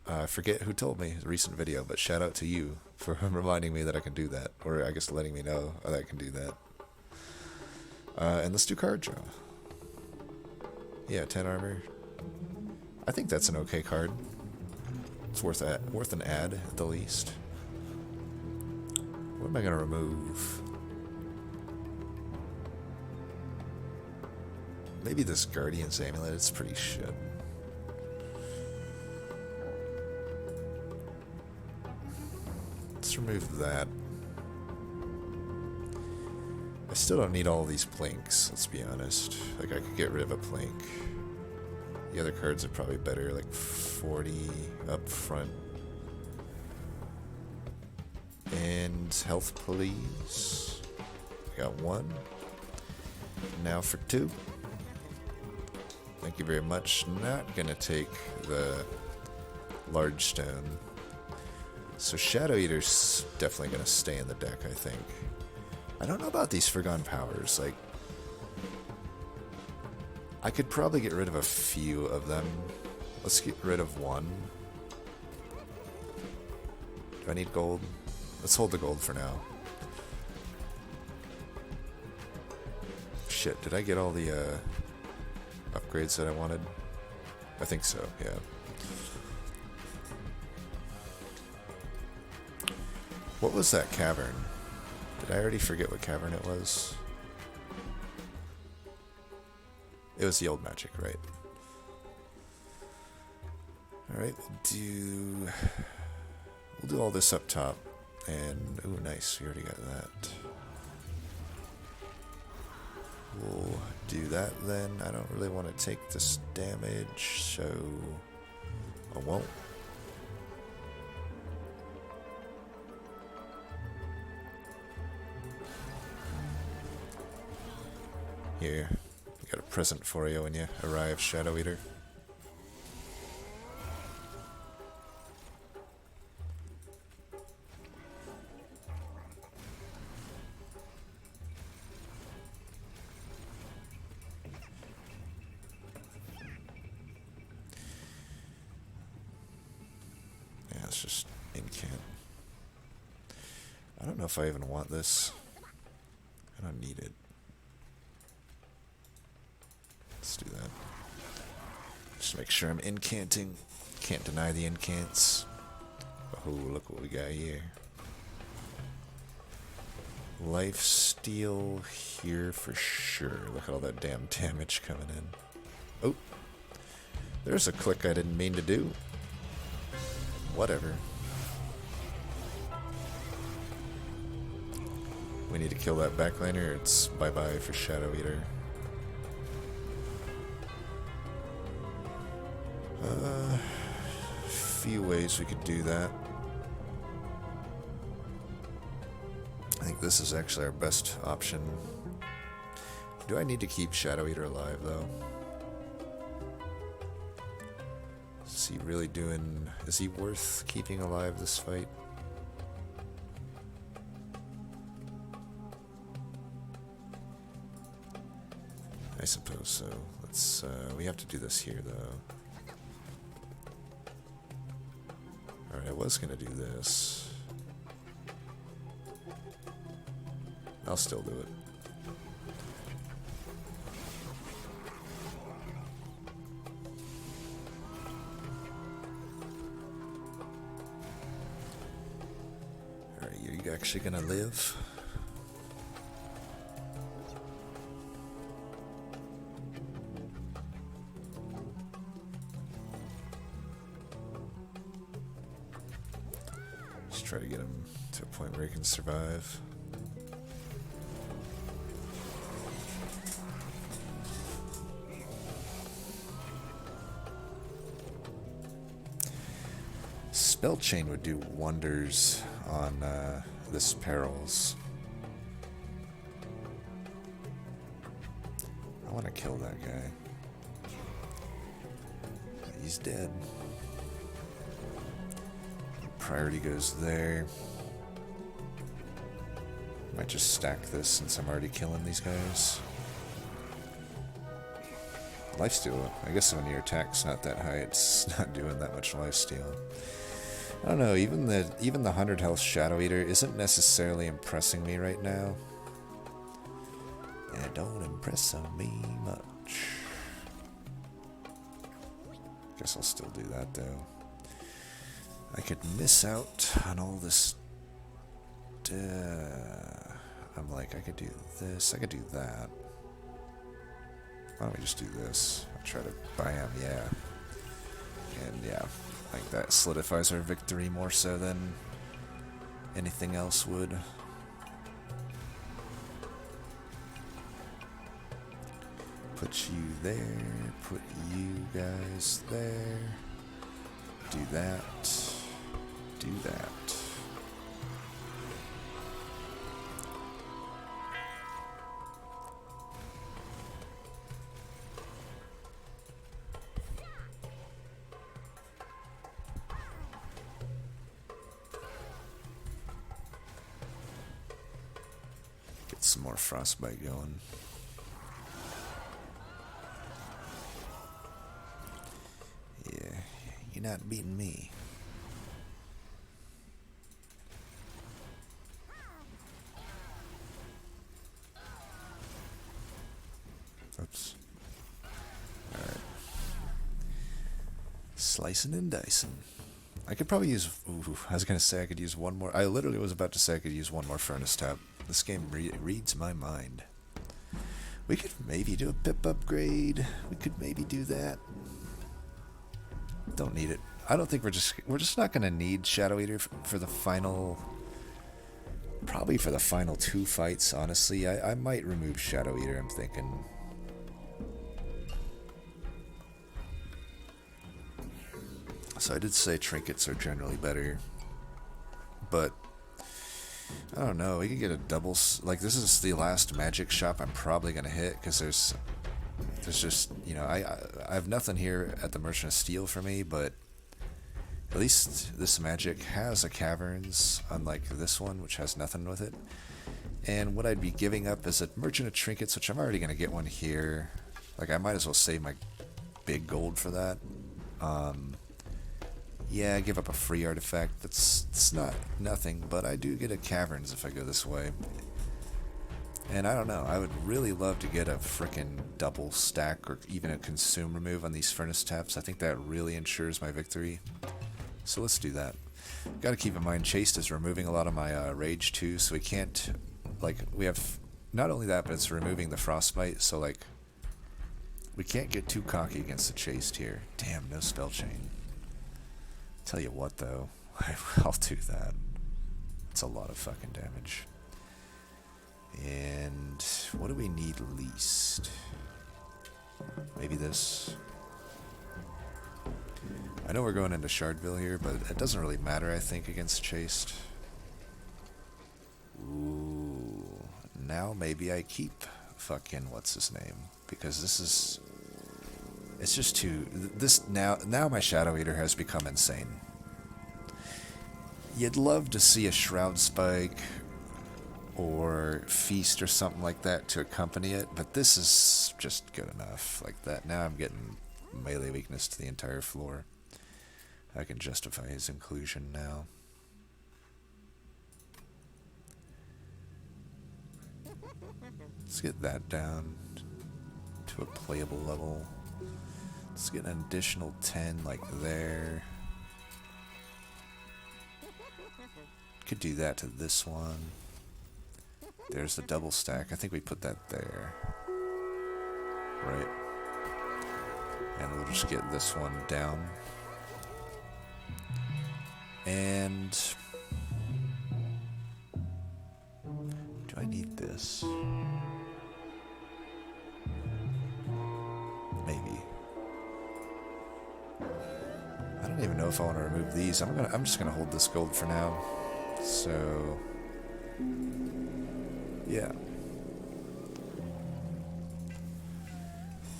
I forget who told me, a recent video, but shout out to you for reminding me that I can do that. Or I guess letting me know that I can do that. And let's do card draw. Yeah, 10 armor. I think that's an okay card. It's worth an ad at the least. What am I gonna remove? Maybe this Guardian's Amulet. It's pretty shit. Let's remove that. I still don't need all these plinks, let's be honest. Like, I could get rid of a plink. The other cards are probably better, like 40 up front. And health, please. I got 1. Now for 2. Thank you very much. Not gonna take the large stone. So Shadoweater's definitely gonna stay in the deck, I think. I don't know about these Forgone powers. Like, I could probably get rid of a few of them. Let's get rid of 1. Do I need gold? Let's hold the gold for now. Shit, did I get all the upgrades that I wanted? I think so, yeah. What was that cavern? Did I already forget what cavern it was? It was the old magic, right? Alright, we'll do all this up top. And, ooh, nice, we already got that. We'll do that then. I don't really want to take this damage, so I won't. Here, got a present for you when you arrive, Shadoweater. Yeah, it's just Incant. I don't know if I even want this. I don't need it. Let's do that. Just make sure I'm incanting. Can't deny the incants. Oh, look what we got here. Lifesteal here for sure. Look at all that damn damage coming in. Oh, there's a click I didn't mean to do. Whatever. We need to kill that backliner or it's bye-bye for Shadoweater. Few ways we could do that. I think this is actually our best option. Do I need to keep Shadoweater alive, though? Is he really doing... Is he worth keeping alive this fight? I suppose so. Let's, we have to do this here, though. Alright, I was gonna do this. I'll still do it. Alright, you're actually gonna live? Just try to get him to a point where he can survive. Spell Chain would do wonders on this Perils. I want to kill that guy. He's dead. Priority goes there. Might just stack this since I'm already killing these guys. Lifesteal. I guess when your attack's not that high, it's not doing that much lifesteal. I don't know, even the 100 health Shadoweater isn't necessarily impressing me right now. And it don't impress me much. Guess I'll still do that though. I could miss out on all this. I'm like, I could do this, I could do that. Why don't we just do this? I'll try to bam, yeah. And yeah. Like that solidifies our victory more so than anything else would. Put you there, put you guys there. Do that, do that. Some more frostbite going. Yeah, you're not beating me. Oops. Alright. Slicing and dicing. I could probably use... Ooh, I was going to say I could use one more... I literally was about to say I could use one more Furnace Tap. This game reads my mind. We could maybe do a pip upgrade. We could maybe do that. Don't need it. I don't think we're just not gonna need Shadoweater for the final. Probably for the final 2 fights. Honestly, I might remove Shadoweater. I'm thinking. So I did say trinkets are generally better, but. I don't know, we could get a double, like this is the last magic shop I'm probably going to hit, because there's just, you know, I have nothing here at the Merchant of Steel for me, but at least this magic has a caverns, unlike this one, which has nothing with it. And what I'd be giving up is a Merchant of Trinkets, which I'm already going to get one here. Like, I might as well save my big gold for that. Yeah, give up a free artifact. It's not nothing, but I do get a caverns if I go this way. And I don't know, I would really love to get a frickin' double stack or even a consume remove on these furnace taps. I think that really ensures my victory. So let's do that. Gotta keep in mind, Chaste is removing a lot of my rage too, so we can't, like, we have not only that, but it's removing the frostbite, so like, we can't get too cocky against the Chaste here. Damn, no spell chain. Tell you what though, I'll do that. It's a lot of fucking damage. And what do we need least? Maybe this. I know we're going into Shardville here, but it doesn't really matter, I think, against Chaste. Ooh, now maybe I keep fucking what's his name, because this is, it's just too, this now my Shadoweater has become insane. You'd love to see a Shroud Spike or Feast or something like that to accompany it, but this is just good enough like that. Now I'm getting melee weakness to the entire floor. I can justify his inclusion now. Let's get that down to a playable level. Let's get an additional 10 like there. Could do that to this one. There's the double stack. I think we put that there. Right. And we'll just get this one down. And do I need this? Maybe. I don't even know if I want to remove these. I'm just gonna hold this gold for now. So yeah.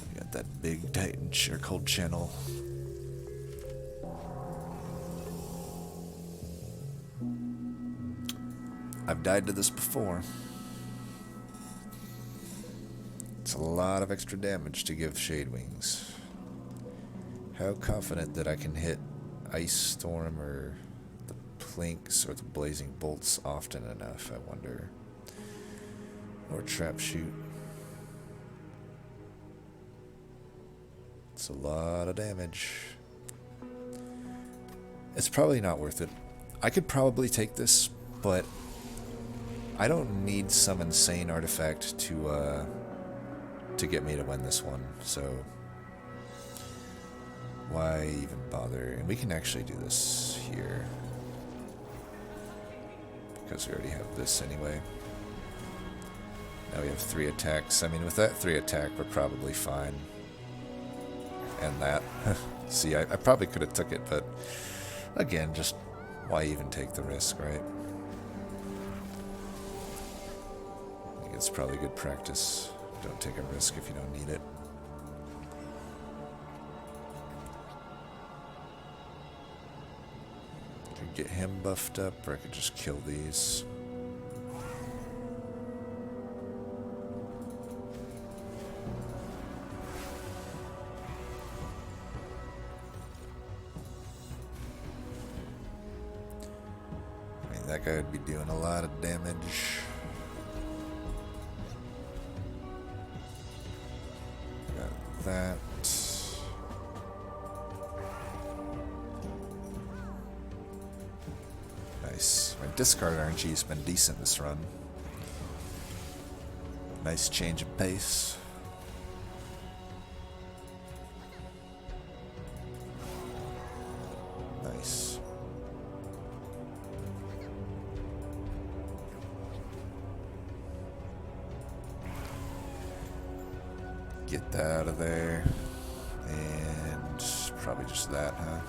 We got that big Titan or Coldchannel. I've died to this before. It's a lot of extra damage to give Shade Wings. How confident that I can hit Ice Storm or the Plinks or the Blazing Bolts often enough, I wonder. Or Trap Shoot. It's a lot of damage. It's probably not worth it. I could probably take this, but I don't need some insane artifact to get me to win this one, so why even bother? And we can actually do this here because we already have this anyway. Now we have 3 attacks. I mean, with that 3 attack, we're probably fine. And that. See, I probably could have took it, but again, just why even take the risk, right? I think it's probably good practice. Don't take a risk if you don't need it. I could get him buffed up, or I could just kill these. I mean, that guy would be doing a lot of damage. That. Nice. My discard RNG's been decent this run. Nice change of pace. Nice. Get that out of there. And probably just that, huh?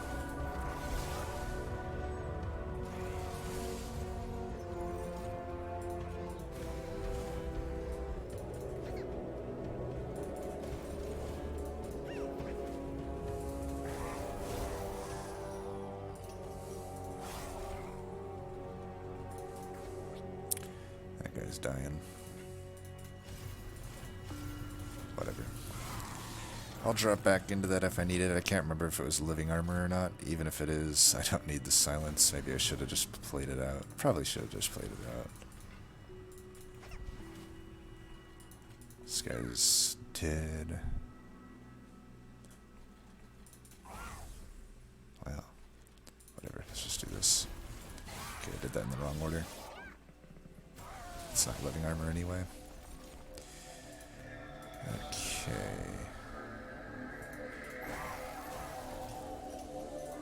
That guy's dying. Whatever. I'll drop back into that if I need it. I can't remember if it was living armor or not. Even if it is, I don't need the silence. Maybe I should have just played it out. Probably should have just played it out. This guy's dead. Well, whatever. Let's just do this. Okay, I did that in the wrong order. It's not living armor anyway. Okay.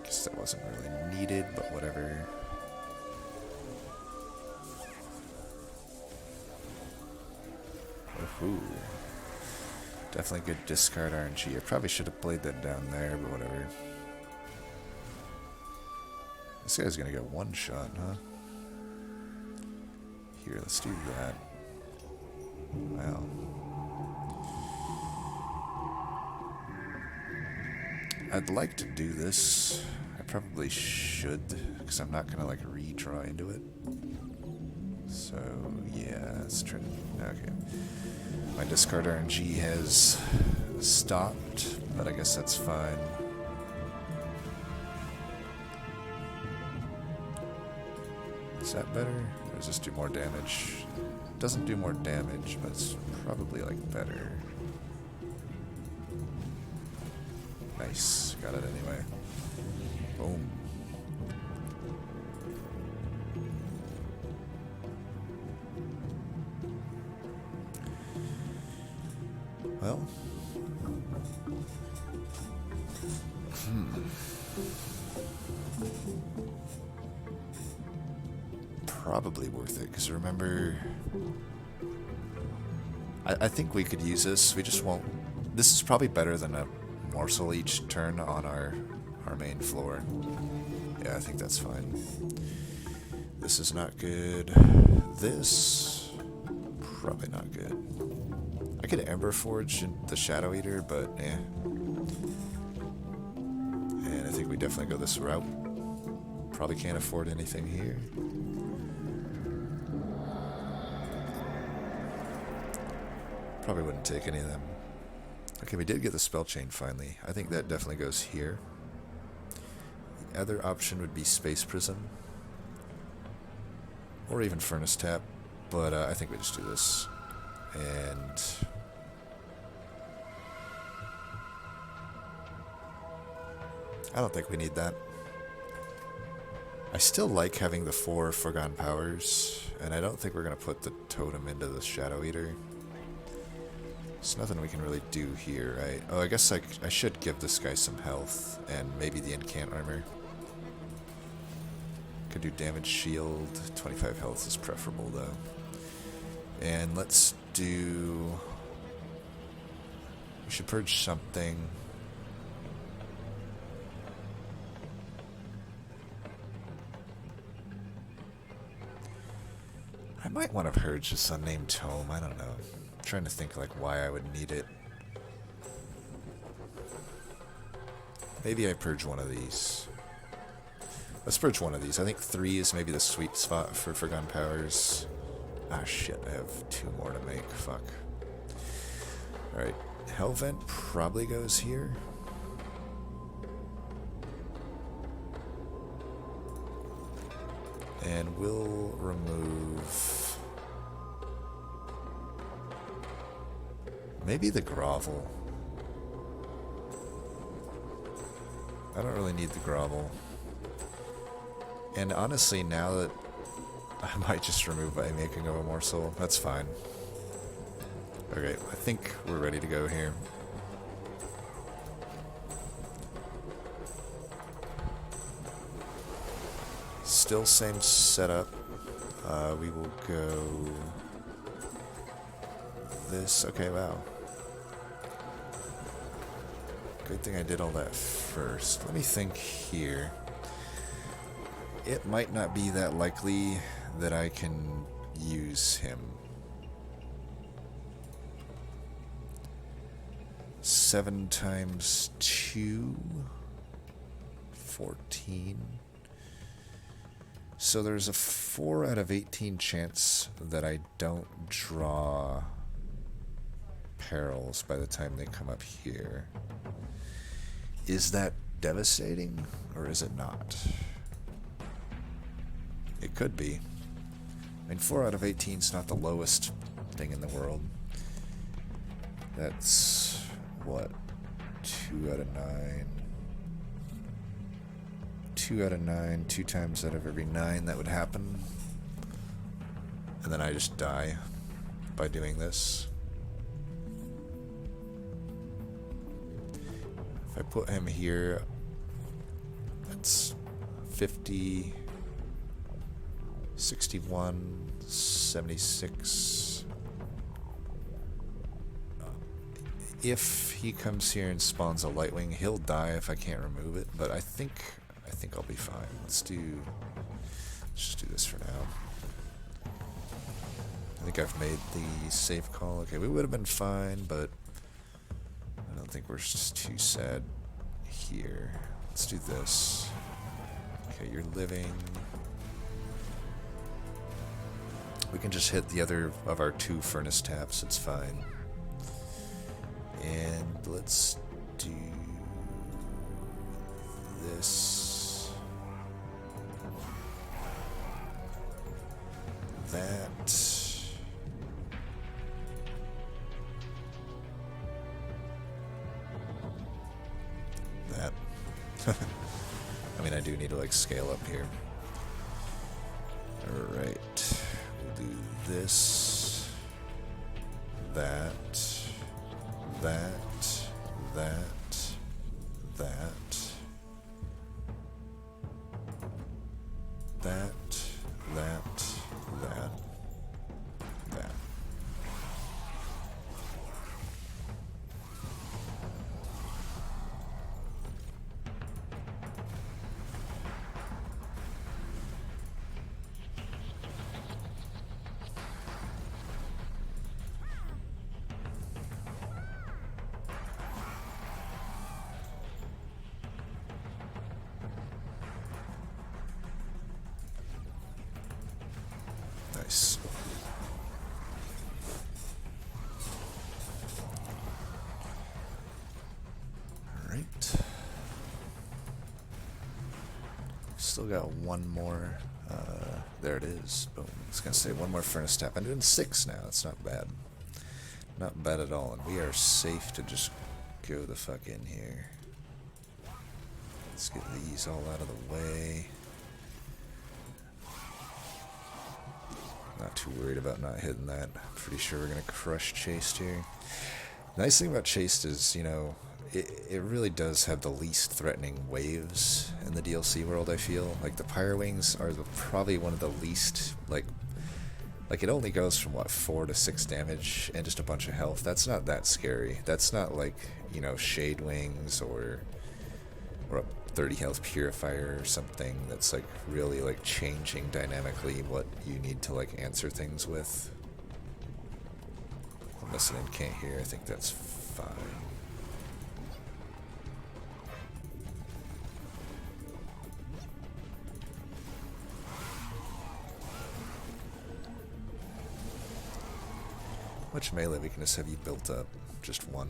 Guess that wasn't really needed, but whatever. Ooh. Definitely good discard RNG. I probably should have played that down there, but whatever. This guy's gonna get one shot, huh? Here, let's do that. Wow. I'd like to do this. I probably should, because I'm not going to like redraw into it. So, yeah, let's try to... Okay. My discard RNG has stopped, but I guess that's fine. Is that better? Or does this do more damage? It doesn't do more damage, but it's probably like better. Nice. Got it anyway. Boom. Well. Probably worth it, because remember... I think we could use this, we just won't... This is probably better than a Morsel each turn on our main floor. Yeah, I think that's fine. This is not good. This... probably not good. I could Ember Forge the Shadoweater, but eh. And I think we definitely go this route. Probably can't afford anything here. Probably wouldn't take any of them. Okay, we did get the spell chain finally. I think that definitely goes here. The other option would be Space Prism. Or even Furnace Tap. But I think we just do this. And... I don't think we need that. I still like having the 4 Forgotten Powers. And I don't think we're going to put the totem into the Shadoweater. There's nothing we can really do here, right? Oh, I guess I should give this guy some health, and maybe the Incant armor. Could do damage shield. 25 health is preferable, though. And let's do... We should purge something. I might want to purge this unnamed tome, I don't know. I'm trying to think like why I would need it. Maybe I purge one of these. Let's purge one of these. I think 3 is maybe the sweet spot for Forgotten Powers. Ah shit, I have 2 more to make. Fuck. Alright. Hellvent probably goes here. And we'll remove... maybe the Grovel. I don't really need the Grovel. And honestly, now that I might just remove a making of a Morsel, that's fine. Okay, I think we're ready to go here. Still same setup. We will go this. Okay, wow. Good thing I did all that first. Let me think here. It might not be that likely that I can use him. 7 times 2, 14. So there's a 4 out of 18 chance that I don't draw perils by the time they come up here. Is that devastating, or is it not? It could be. I mean, 4 out of 18 is not the lowest thing in the world. That's, what, 2 out of 9. 2 out of 9, 2 times out of every 9 that would happen. And then I just die by doing this. If I put him here, that's 50, 61, 76. If he comes here and spawns a Lightwing, he'll die if I can't remove it, but I think I'll be fine. Let's just do this for now. I think I've made the safe call. Okay, we would have been fine, but I don't think we're just too sad here. Let's do this. Okay, you're living. We can just hit the other of our 2 furnace taps, it's fine. And let's do this. That. That. I mean, I do need to like scale up here. Alright. We'll do this. That. That. That. That. That. That. That. That. Nice. Alright. Still got one more. There it is. Boom. I was going to say one more furnace tap. I'm doing 6 now. It's not bad. Not bad at all. And we are safe to just go the fuck in here. Let's get these all out of the way. Not too worried about not hitting that. Pretty sure we're going to crush Chased here. Nice thing about Chased is, you know, it really does have the least threatening waves in the DLC world, I feel. Like, the Pyre Wings are probably one of the least, like it only goes from, what, 4 to 6 damage and just a bunch of health. That's not that scary. That's not like, you know, Shade Wings or a 30 health Purifier or something that's like really like changing dynamically what you need to like answer things with. I'm missing Incant here. I think that's fine. How much melee weakness have you built up? Just 1.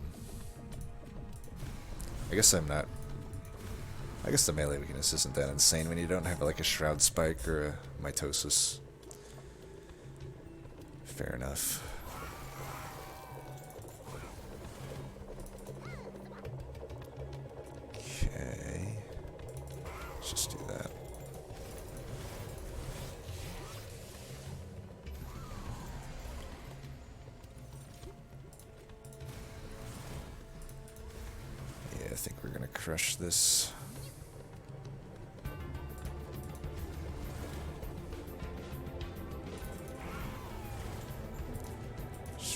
I guess the melee weakness isn't that insane when you don't have like a Shroud Spike or a Mitosis. Fair enough. Okay. Let's just do that. Yeah, I think we're gonna crush this.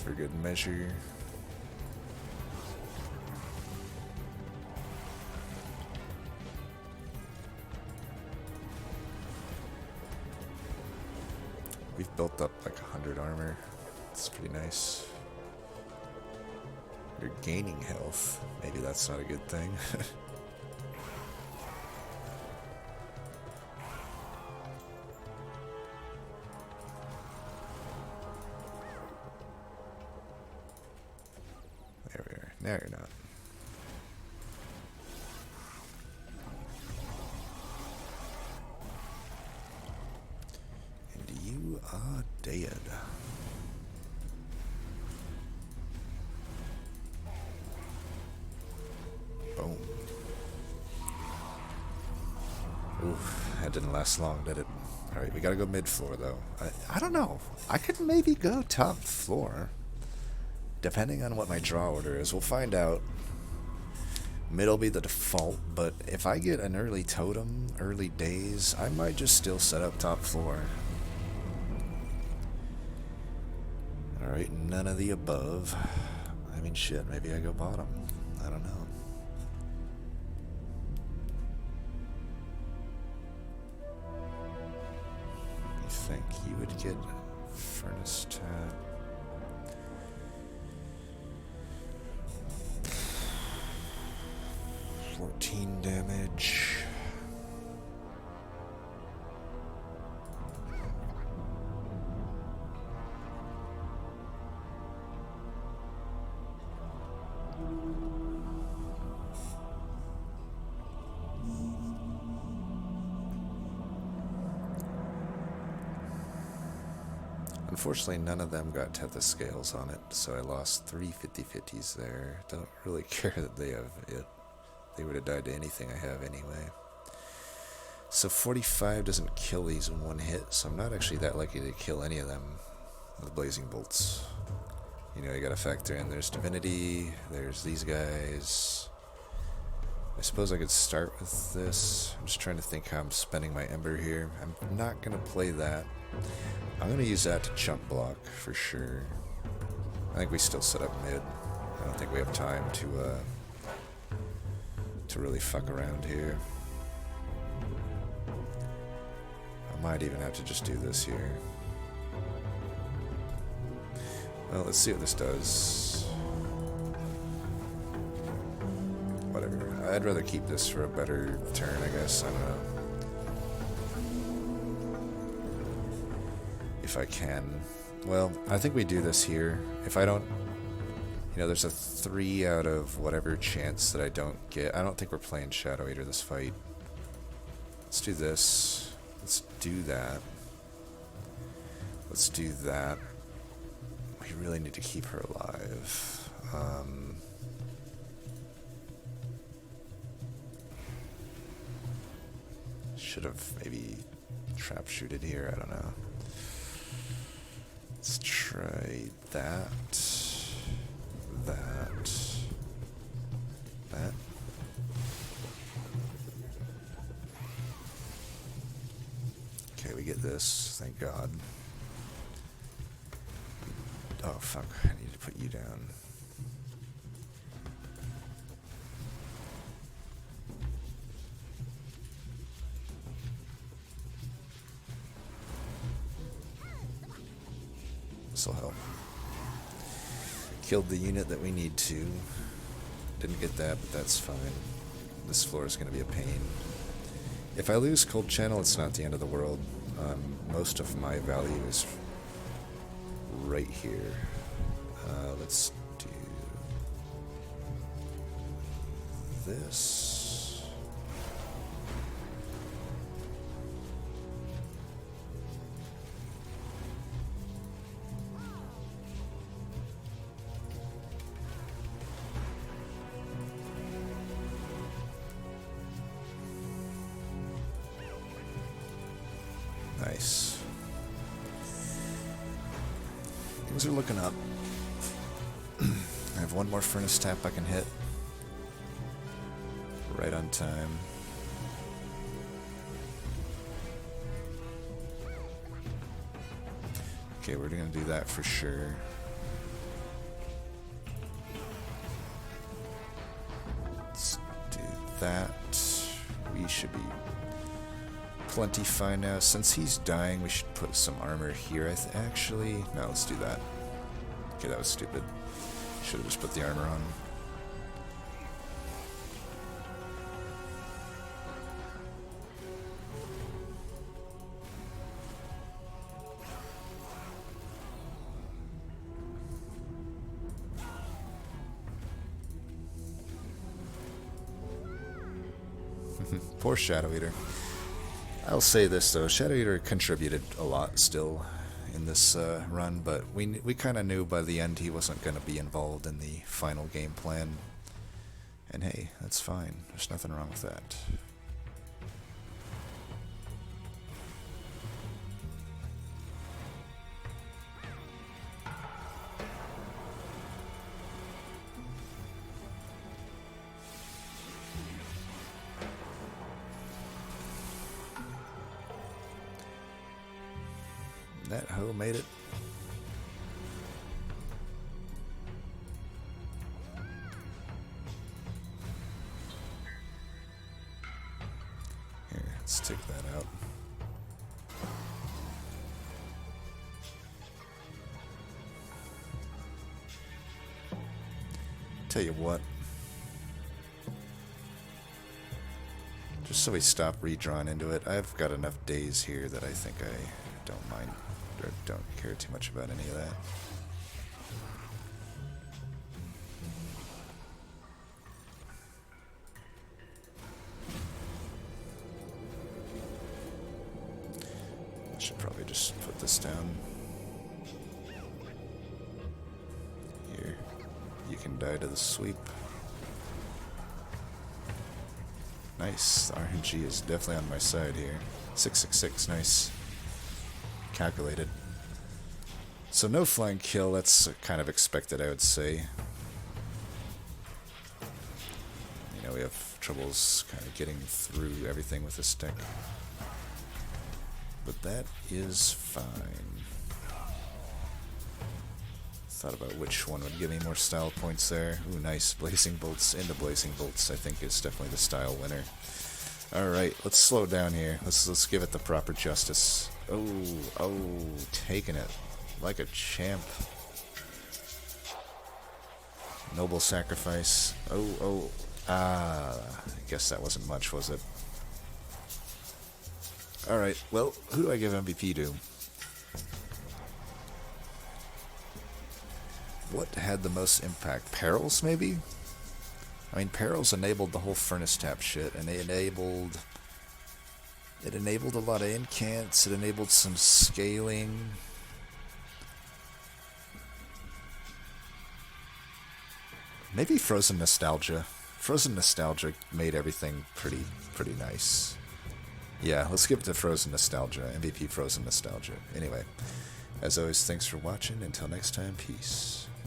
For good measure. We've built up like 100 armor. It's pretty nice. You're gaining health. Maybe that's not a good thing. Now you're not. And you are dead. Boom. Oof, that didn't last long, did it? Alright, we gotta go mid-floor, though. I don't know. I could maybe go top floor. Depending on what my draw order is, we'll find out. Mid'll be the default, but if I get an early totem, early days, I might just still set up top floor. Alright, none of the above. I mean, shit, maybe I go bottom. I don't know. You think you would get Furnace Tap? 14 damage. Unfortunately, none of them got Tethys scales on it, so I lost 3 50/50s there. Don't really care that they have it. They would have died to anything I have anyway. So 45 doesn't kill these in one hit, so I'm not actually that likely to kill any of them with Blazing Bolts. You know, you gotta factor in there's Divinity, there's these guys. I suppose I could start with this. I'm just trying to think how I'm spending my Ember here. I'm not gonna play that. I'm going to use that to jump block for sure. I think we still set up mid. I don't think we have time to really fuck around here. I might even have to just do this here. Well, let's see what this does. Whatever. I'd rather keep this for a better turn, I guess. I don't know. If I can. Well, I think we do this here. If I don't, you know, there's a 3 out of whatever chance that I don't get. I don't think we're playing Shadoweater this fight. Let's do this. Let's do that. Let's do that. We really need to keep her alive. Should have maybe trap shooted here. I don't know. Let's try that, that. Okay, we get this, thank God. Oh fuck, I need to put you down. This'll help. Killed the unit that we need to. Didn't get that, but that's fine. This floor is going to be a pain. If I lose Coldchannel, it's not the end of the world. Most of my value is right here. Let's do this. Nice. Things are looking up. I have one more furnace tap I can hit. Right on time. Okay, we're gonna do that for sure. Let's do that. We should be plenty fine now. Since he's dying, we should put some armor here. Actually, no, let's do that. Okay, that was stupid. Should have just put the armor on. Poor Shadoweater. I'll say this though, Shadoweater contributed a lot still in this run, but we kind of knew by the end he wasn't going to be involved in the final game plan. And hey, that's fine. There's nothing wrong with that. That hoe made it. Here, let's take that out. Tell you what. Just so we stop redrawn into it. I've got enough days here that I think I don't mind, or don't care too much about any of that. I should probably just put this down. Here. You can die to the sweep. Nice. The RNG is definitely on my side here. 666, nice. Calculated. So no flying kill, that's kind of expected, I would say. You know, we have troubles kind of getting through everything with this deck. But that is fine. Thought about which one would give me more style points there. Ooh, nice. Blazing Bolts into Blazing Bolts, I think, is definitely the style winner. Alright, let's slow down here. Let's give it the proper justice. Oh, taking it like a champ. Noble sacrifice. I guess that wasn't much, was it? Alright, well, who do I give MVP to? What had the most impact? Perils, maybe? I mean, Perils enabled the whole Furnace Tap shit, and it enabled a lot of Incants, it enabled some scaling. Maybe Frozen Nostalgia. Frozen Nostalgia made everything pretty nice. Yeah, let's give it to Frozen Nostalgia. MVP Frozen Nostalgia. Anyway, as always, thanks for watching. Until next time, peace.